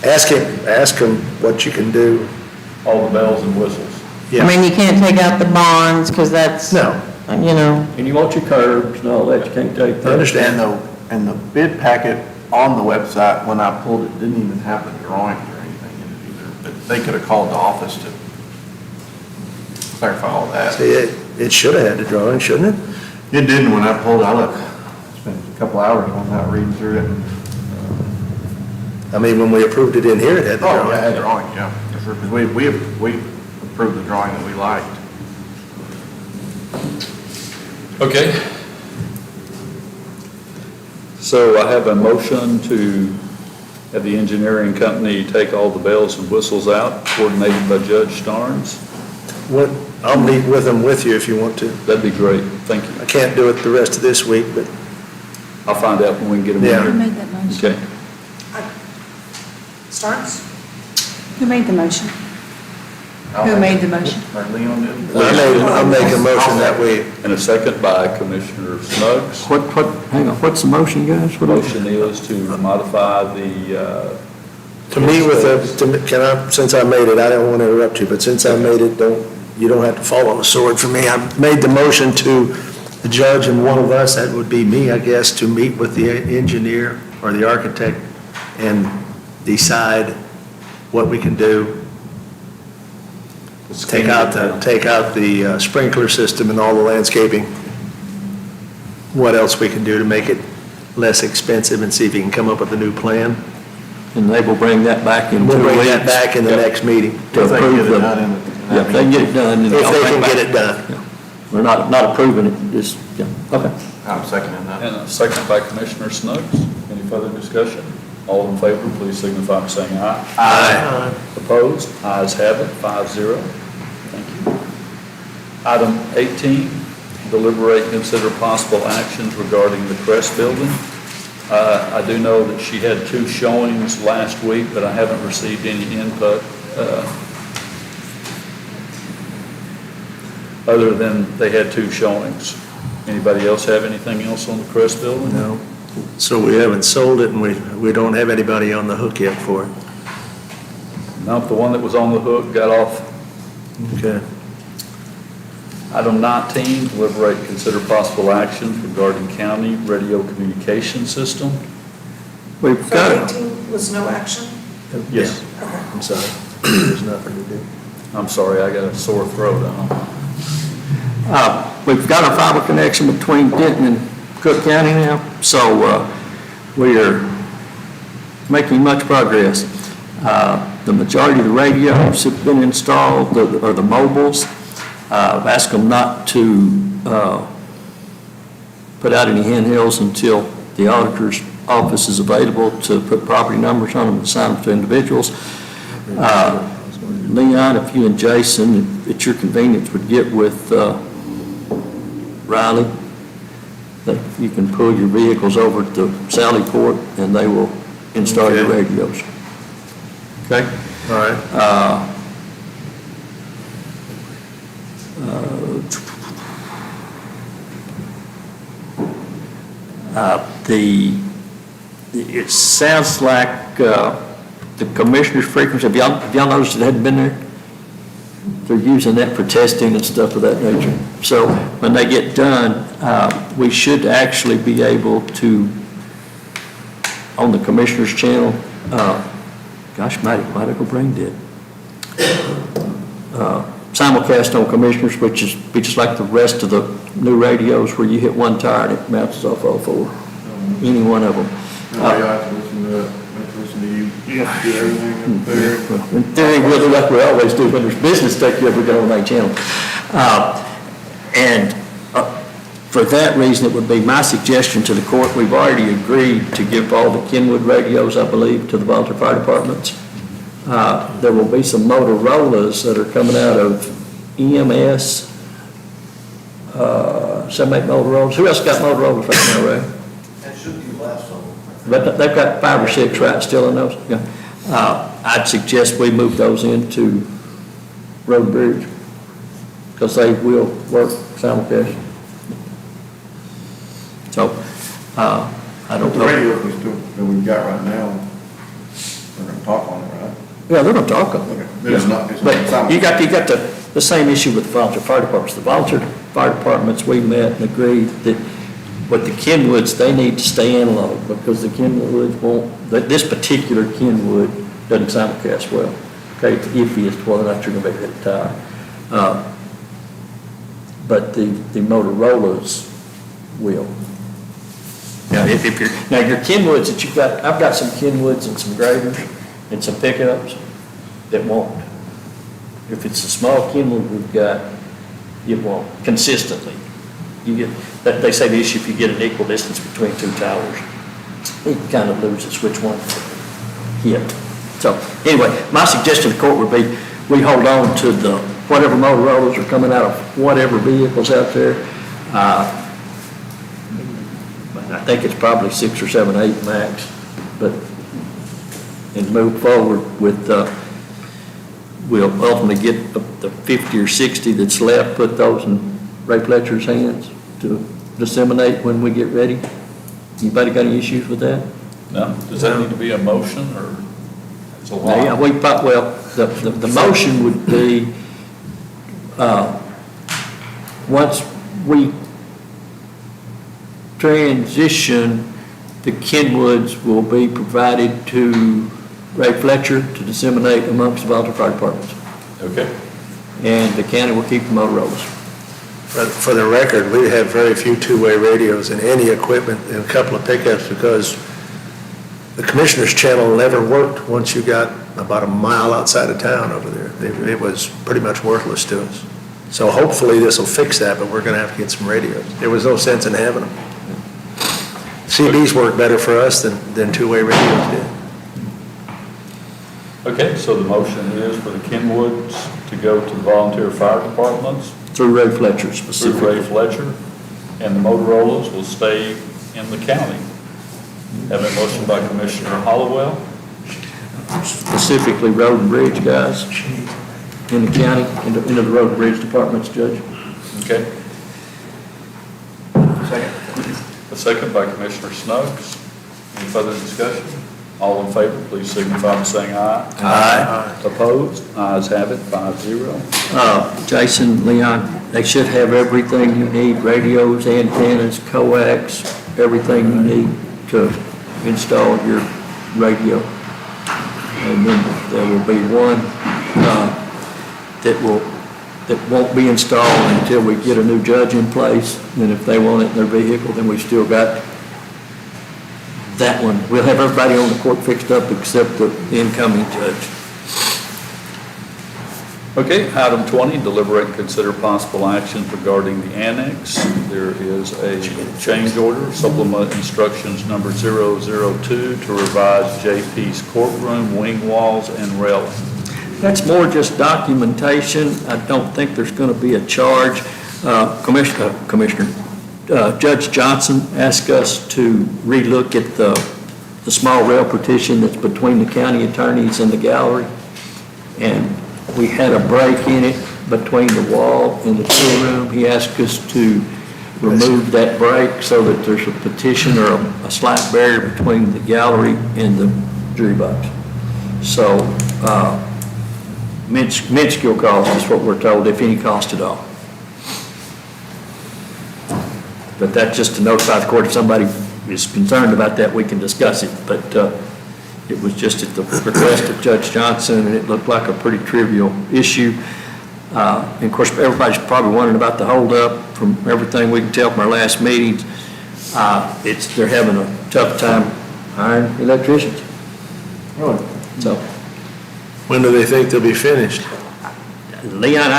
Ask him what you can do. All the bells and whistles. I mean, you can't take out the bonds, because that's, No, you know, And you want your curbs and all that, you can't take I that. understand. And the bid packet on the website, when I pulled it, didn't even have the drawings or anything in it either. But they could have called the office to clarify all that. See, it should have had the drawing, shouldn't it? It didn't when I pulled it. I spent a couple hours on that, reading through it. I mean, when we approved it in here, it had the Oh, drawing. yeah, it had drawings, yeah. Because we approved the drawing that we liked. Okay. So I have a motion to have the engineering company take all the bells and whistles out, coordinated by Judge Starnes. I'll meet with them with you if you want to. That'd be great, thank you. I can't do it the rest of this week, but I'll find out when we can get them in Yeah. Who here. made that motion? Okay. Starts? Who made the motion? Who made the motion? Like Leon did. I'll make a motion that we, And a second by Commissioner Snuggs. Hang on, what's the motion, guys? What is it? Motion is to modify the, to meet with since I made it, I don't want to interrupt you, but since I made it, you don't have to fall on the sword for me. I made the motion to the judge and one of us, that would be me, I guess, to meet with the engineer or the architect and decide what we can do. Take out the sprinkler system and all the landscaping. What else we can do to make it less expensive and see if we can come up with a new plan. And they will bring that back in 2 We'll weeks. bring that back in the next meeting. To If they approve get it the, done in yeah, if they can get it done. then If I'll they bring can back- get it done. Yeah. We're not approving it, just, yeah, okay. I'm seconding that. and a second by Commissioner Snuggs. Any further discussion? All in favor, please signify by saying aye. Aye. Opposed? Ayes have it, 5-0. Thank you. Item 18, deliberate and consider possible actions regarding the Crest Building. I do know that she had 2 showings last week, but I haven't received any input other than they had 2 showings. Anybody else have anything else on the Crest Building? No. So we haven't sold it, and we don't have anybody on the hook yet for it. Now, the one that was on the hook got off. Okay. Item 19, deliberate and consider possible actions regarding county radio communication system. We've So got, 18 was no action? Yes. I'm sorry. There's nothing to do. I'm sorry, I got a sore throat. we've got a fiber connection between Denton and Cooke County now, so we are making much progress. The majority of the radios have been installed, or the mobiles. I've asked them not to put out any handhelds until the auditor's office is available to put property numbers on them and assign them to individuals. Leon, if you and Jason, at your convenience, would get with Riley, that you can pull your vehicles over to Sallyport and they will install your radios. Okay? All right. It sounds like the commissioner's frequency, have y'all noticed it hadn't been there? They're using that for testing and stuff of that nature. So when they get done, we should actually be able to, on the commissioner's channel, gosh, mighty go brain dead. Simulcast on commissioners, which is be just like the rest of the new radios where you hit one tire and it bounces off all four, any one of them. I have to listen to you. Do everything up there. In theory, we'll do like we always do when there's business take you ever go on that channel. And for that reason, it would be my suggestion to the court, we've already agreed to give all the Kenwood radios, I believe, to the volunteer fire departments. There will be some Motorola's that are coming out of EMS, 7-8 Motorola's. Who else got Motorola's right now, Ray? That should be the last one. But they've got 5 or 6, right, still in those? Yeah. I'd suggest we move those into Road and Bridge, because they will work simulcast. So, I don't The know. radio that we've got right now, we're gonna talk on it, right? Yeah, they're gonna talk on it. Okay. It's not But you simulcast. got the same issue with the volunteer fire departments. The volunteer fire departments, we met and agreed that with the Kenwoods, they need to stay analog, because the Kenwoods won't, this particular Kenwood doesn't simulcast well. Okay, it's iffy as to whether or not you're gonna be able to hit a tire. But the Motorola's will. Now, if you're, now your Kenwoods that you've got, I've got some Kenwoods and some graders and some pickups that won't. If it's a small Kenwood we've got, it won't consistently. You get, that they say the issue if you get an equal distance between 2 towers, it kind of loses which one hit. So anyway, my suggestion to the court would be we hold on to the whatever Motorola's are coming out of whatever vehicles out there. I think it's probably 6 or 7, 8 max, but, and move forward with, we'll ultimately get the 50 or 60 that's left, put those in Ray Fletcher's hands to disseminate when we get ready. Anybody got any issues with that? No, does that need to be a motion, or it's a lot? Yeah, the motion would be, once we transition, the Kenwoods will be provided to Ray Fletcher to disseminate amongst the volunteer fire departments. Okay. And the county will keep the Motorola's. But for the record, we have very few two-way radios in any equipment and a couple of pickups, because the commissioner's channel never worked once you got about a mile outside of town over there. It was pretty much worthless to us. So hopefully this will fix that, but we're going to have to get some radios. There was no sense in having them. CBs work better for us than two-way radios did. Okay, so the motion is for the Kenwoods to go to the volunteer fire departments Through Ray Fletcher through specifically. Ray Fletcher, and the Motorola's will stay in the county. Have a motion by Commissioner Hollowell, Specifically Road and Bridge guys in the county, into the Road and Bridge departments, Judge. okay? Second. A second by Commissioner Snooks. Any further discussion? All in favor, please signify by saying aye. Aye. Opposed? Ayes have it, 5-0. Jason, Leon, they should have everything you need, radios, antennas, coax, everything you need to install your radio. And then there will be one that won't be installed until we get a new judge in place. And if they want it in their vehicle, then we still got that one. We'll have everybody on the court fixed up except the incoming judge. Okay, item 20, deliberate and consider possible actions regarding the annex. There is a change order, supplement instructions number 002 to revise JP's courtroom, wing walls, and railing. That's more just documentation. I don't think there's going to be a charge. Judge Johnson asked us to relook at the small rail partition that's between the county attorneys and the gallery. And we had a break in it between the wall and the tool room. He asked us to remove that break so that there's a partition or a slight barrier between the gallery and the jury box. So, minuscule cost is what we're told, if any cost at all. But that's just to notify the court if somebody is concerned about that, we can discuss it. But it was just at the request of Judge Johnson, and it looked like a pretty trivial issue. And of course, everybody's probably wondering about the holdup. From everything we can tell from our last meetings, they're having a tough time hiring electricians. So, When do they think they'll be finished? Leon,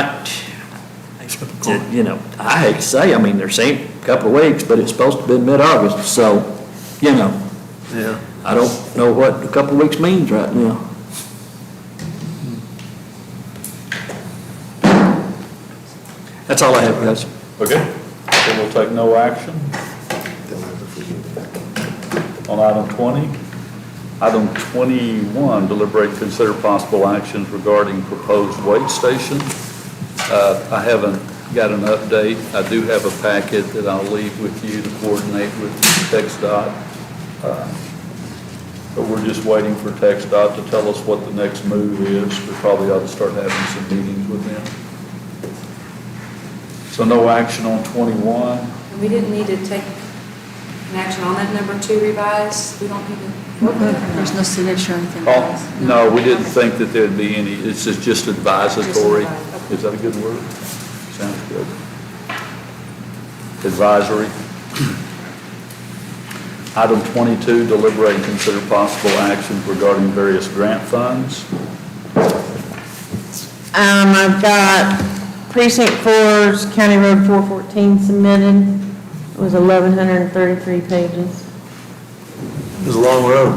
I hate to say, I mean, they're saying a couple of weeks, but it's supposed to be mid-August, so, Yeah. I don't know what a couple of weeks means right now. That's all I have, guys. Okay, so we'll take no action on item 20. Item 21, deliberate and consider possible actions regarding proposed weight station. I haven't got an update. I do have a packet that I'll leave with you to coordinate with TxDOT. But we're just waiting for TxDOT to tell us what the next move is. We probably ought to start having some meetings with them. So no action on 21. And we didn't need to take an action on that number 2 revise? We don't need to work with it? There's no signature or anything. No, we didn't think that there'd be any, it's just advisory. Is that a good word? Sounds good. Advisory. Item 22, deliberate and consider possible actions regarding various grant funds. I've got Precinct 4's County Road 414 submitted. It was 1,133 pages. It was a long road.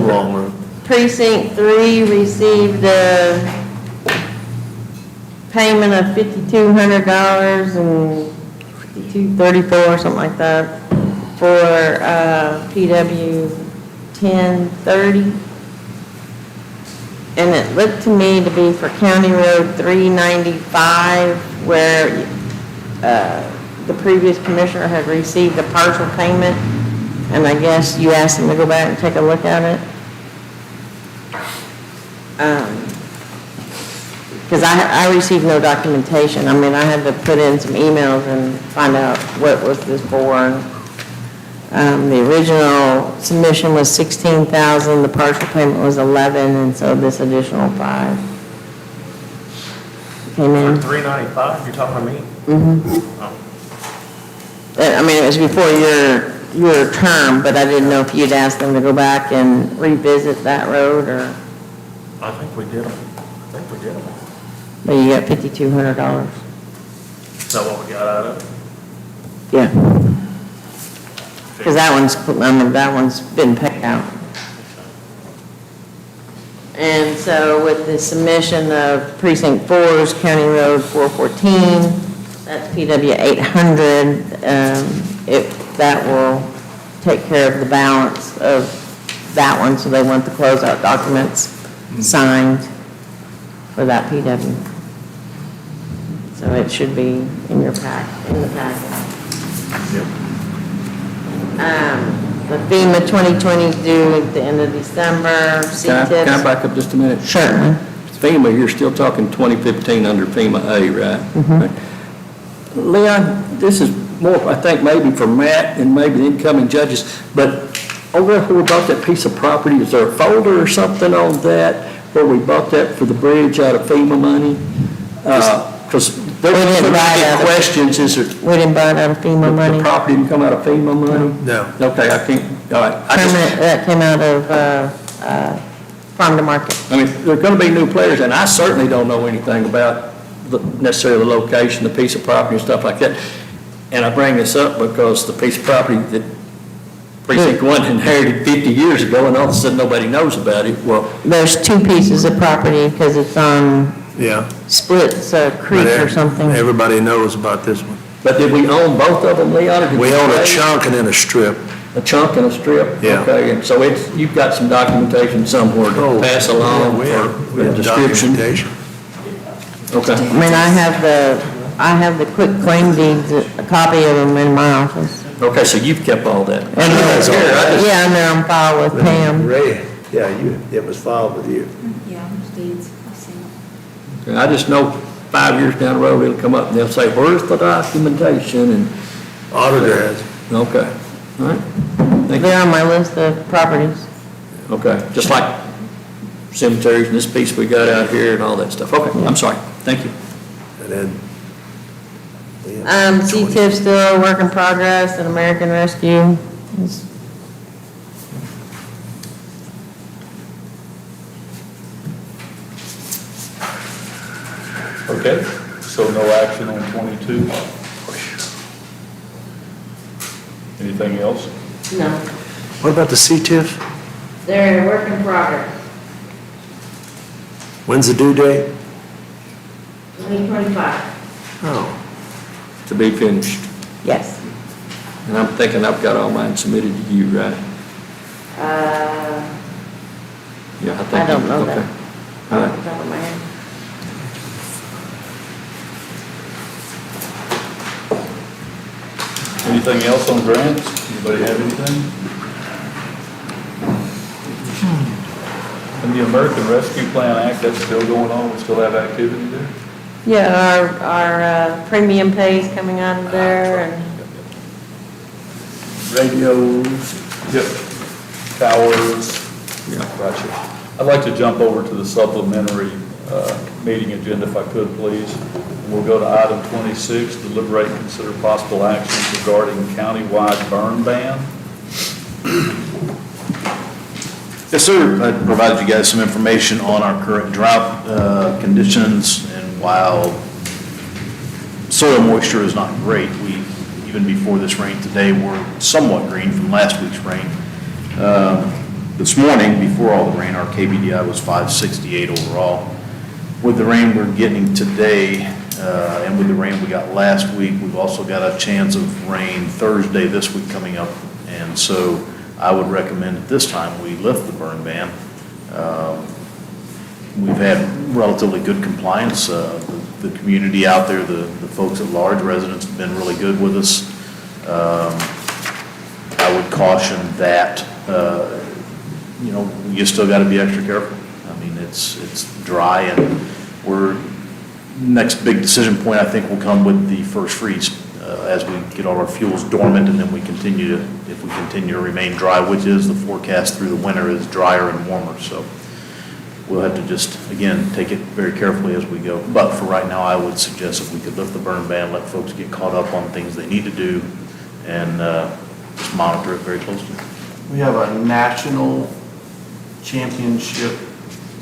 Long road. Precinct 3 received a payment of $5,200 and $5,234 or something like that for PW 1030. And it looked to me to be for County Road 395, where the previous commissioner had received a partial payment, and I guess you asked him to go back and take a look at it. Because I received no documentation. I mean, I had to put in some emails and find out what was this for. The original submission was $16,000, the partial payment was $11,000, and so this additional $5,000 came in. For $395, you're talking to me? Mm-hmm. I mean, it was before your term, but I didn't know if you'd asked them to go back and revisit that road, or, I think we did them. but you got $5,200. Is that what we got out of it? Yeah. Because that one's been paid out. And so with the submission of Precinct 4's County Road 414, that's PW 800, that will take care of the balance of that one, so they want the closeout documents signed for that PW. So it should be in your in the packet. The FEMA 2020 is due at the end of December, Can I CTIPS. back up just a minute? Certainly. FEMA, you're still talking 2015 under FEMA A, right? Leon, this is more, I think, maybe for Matt and maybe the incoming judges, but over there where we bought that piece of property, is there a folder or something on that where we bought that for the bridge out of FEMA money? Because there We were didn't some buy it out of- questions, is it, We didn't buy it out of FEMA the money. property didn't come out of FEMA money? No. Okay, I can't, all right. I just- Permanent, that came out of farm to market. I mean, there are going to be new players, and I certainly don't know anything about necessarily the location, the piece of property and stuff like that. And I bring this up because the piece of property that Precinct 1 inherited 50 years ago, and all of a sudden nobody knows about it, well, There's two pieces of property because it's on Yeah. Splits Creek or something. Everybody knows about this one. but did we own both of them, Leon? or did We own a trade? chunk and then a strip. A chunk and a strip? Yeah. Okay, and so it's, you've got some documentation somewhere to pass along We for have description? documentation. Okay. I mean, I have the quick claim deeds, a copy of them in my office. Okay, so you've kept all that? And yeah, and they're on file with Pam. Ray, yeah, it was filed with you. Yeah, deeds, I've seen it. Okay, I just know 5 years down the road, it'll come up and they'll say, where's the documentation? And, Auditor has. okay, all right. Thank you. They're on my list of properties. Okay, just like cemeteries and this piece we got out here and all that stuff. Okay, I'm sorry. Thank you. And then. CTIP still a work in progress, and American Rescue is Okay, so no action on 22? Anything else? no, What about the CTIF? they're a work in progress. When's the due date? 2025. Oh, To be finished. Yes. And I'm thinking I've got all mine submitted to you, right? Yeah, I think. I don't know that. Okay. All right. Off the top of my head. Anything else on grants? Anybody have anything? And the American Rescue Plan Act, that's still going on? We still have activity there? Yeah, our premium pay is coming out of there, and Radios. Yep. Towers. Yeah, gotcha. I'd like to jump over to the supplementary meeting agenda if I could, please. We'll go to item 26, deliberate and consider possible actions regarding countywide burn ban. Yes, sir. I provided you guys some information on our current drought conditions, and while soil moisture is not great, we, even before this rain today, were somewhat green from last week's rain. This morning, before all the rain, our KBDI was 568 overall. With the rain we're getting today, and with the rain we got last week, we've also got a chance of rain Thursday this week coming up, and so I would recommend at this time we lift the burn ban. We've had relatively good compliance. The community out there, the folks at large, residents have been really good with us. I would caution that, you still got to be extra careful. I mean, it's dry, and next big decision point, I think, will come with the first freeze as we get all our fuels dormant, and then if we continue to remain dry, which is the forecast through the winter, is drier and warmer. So we'll have to just, again, take it very carefully as we go. But for right now, I would suggest if we could lift the burn ban, let folks get caught up on things they need to do, and just monitor it very closely. We have a national championship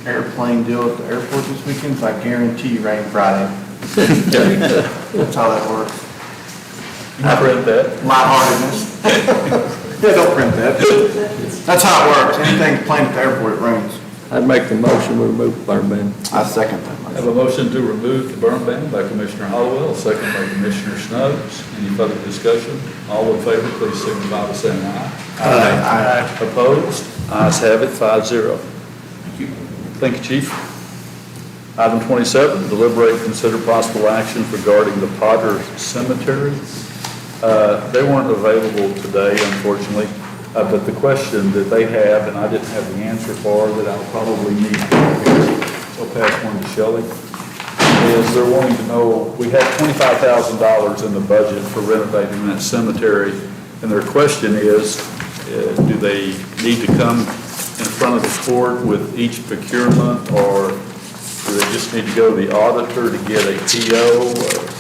airplane deal at the airport this weekend, so I guarantee rain Friday. That's how that works. I read that. Lightheartedness. Yeah, don't print that. That's how it works. Anything planned at the airport, it rains. I'd make the motion, we remove the burn ban. I second that I have a motion to remove the burn ban by Commissioner Hollowell, a second by Commissioner Snopes. Any further discussion? All in favor, please signify by saying aye. Aye. Opposed? Ayes have it, 5-0. Thank you. Thank you, Chief. Item 27, deliberate and consider possible actions regarding the Potter Cemetery. They weren't available today, unfortunately, but the question that they have, and I didn't have the answer for, that I'll probably need, I'll pass one to Shelley, is they're wanting to know, we had $25,000 in the budget for renovating that cemetery, and their question is, do they need to come in front of the court with each procurement, or do they just need to go to the auditor to get a PO?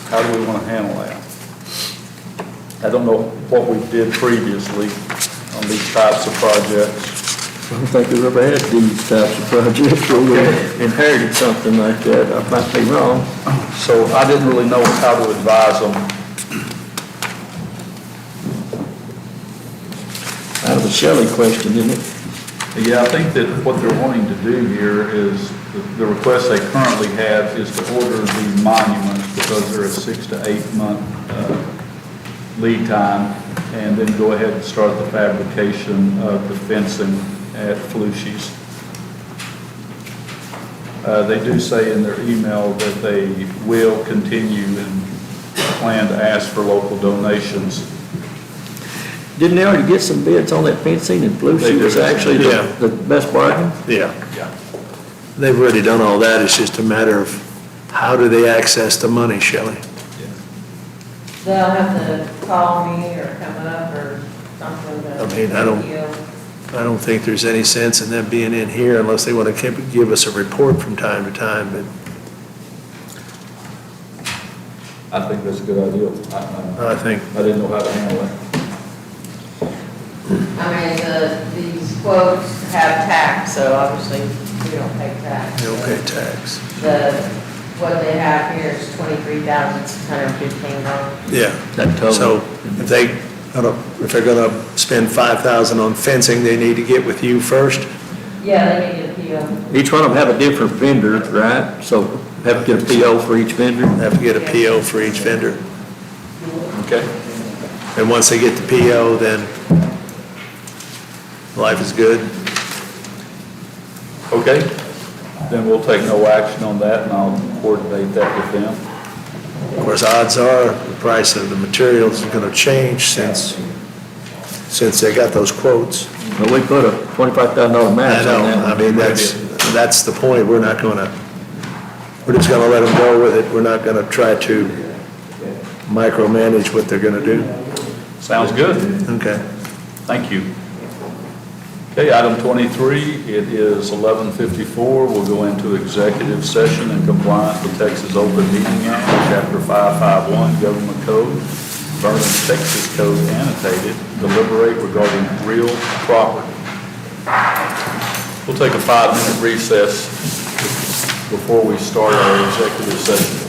How do we want to handle that? I don't know what we did previously on these types of projects. I don't think we've ever had these types of projects where we inherited something like that. I might be wrong. So I didn't really know how to advise them. Out of the Shelley question, isn't it? Yeah, I think that what they're wanting to do here is, the request they currently have is to order the monuments because they're a 6 to 8 month lead time, and then go ahead and start the fabrication of the fencing at Flushi's. They do say in their email that they will continue and plan to ask for local donations. Didn't they already get some bids on that fencing, and Blue They Sheet was did. actually Yeah. the best bargain? Yeah. Yeah. They've already done all that, it's just a matter of how do they access the money, Shelley? They'll have to call me or come up or something. I mean, I don't think there's any sense in them being in here unless they want to give us a report from time to time, but I think that's a good idea. I think, I didn't know how to handle it. I mean, these quotes have tax, so obviously we don't pay tax. they don't pay tax. What they have here is $23,615. Yeah. That total. So if they're gonna spend 5,000 on fencing, they need to get with you first? Yeah, they need a PO. Each one of them have a different vendor, right? So have to get a PO for each vendor? Have to get a PO for each vendor. Okay? And once they get the PO, then life is good. Okay? Then we'll take no action on that, and I'll coordinate that with them. Of course, odds are the price of the materials is gonna change since they got those quotes. Well, we put a $25,000 I match on that. know, I mean, that's the point, we're just gonna let them go with it, we're not gonna try to micromanage what they're gonna do. Sounds good. Okay. Thank you. Okay, item 23, it is 11:54. We'll go into executive session in compliance with Texas Open Meeting Act, Chapter 551, Government Code, Vernon, Texas Code annotated, deliberate regarding real property. We'll take a 5-minute recess before we start our executive session.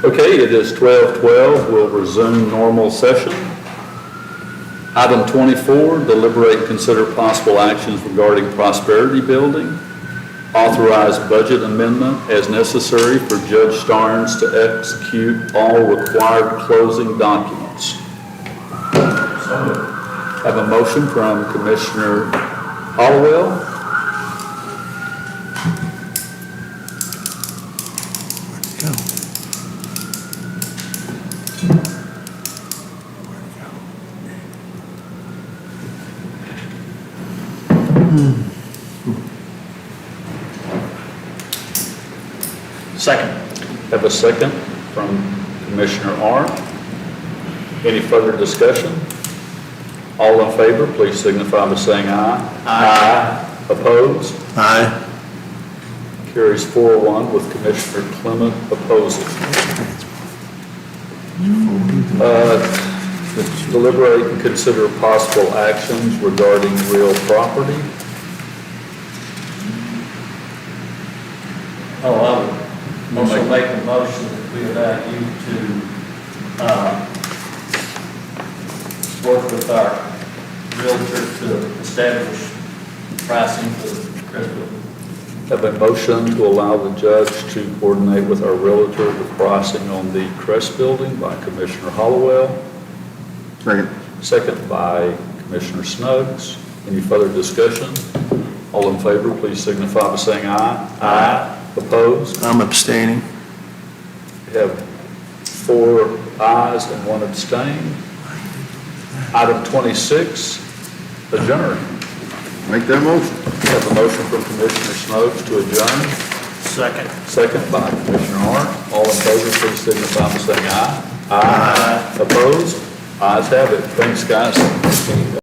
Okay, it is 12:12. We'll resume normal session. Item 24, deliberate and consider possible actions regarding Prosperity Building. Authorize budget amendment as necessary for Judge Starnes to execute all required closing documents. Have a motion from Commissioner Hollowell. Second. Have a second from Commissioner Arndt. Any further discussion? All in favor, please signify by saying aye. Aye. Opposed? Aye. Carries 4-1 with Commissioner Clement opposing. Deliberate and consider possible actions regarding real property. Oh, I would also make a motion that we allow you to work with our realtor to establish pricing for the Crest Building. Have a motion to allow the judge to coordinate with our realtor the pricing on the Crest Building by Commissioner Hollowell. Second. Second by Commissioner Snuggs. Any further discussion? All in favor, please signify by saying aye. Aye. Opposed? I'm abstaining. We have 4 ayes and 1 abstain. Item 26, adjourn. Make that motion. We have a motion from Commissioner Snuggs to adjourn. Second. Second by Commissioner Arndt. All in favor, please signify by saying aye. Aye. Opposed? Ayes have it. Thanks, guys.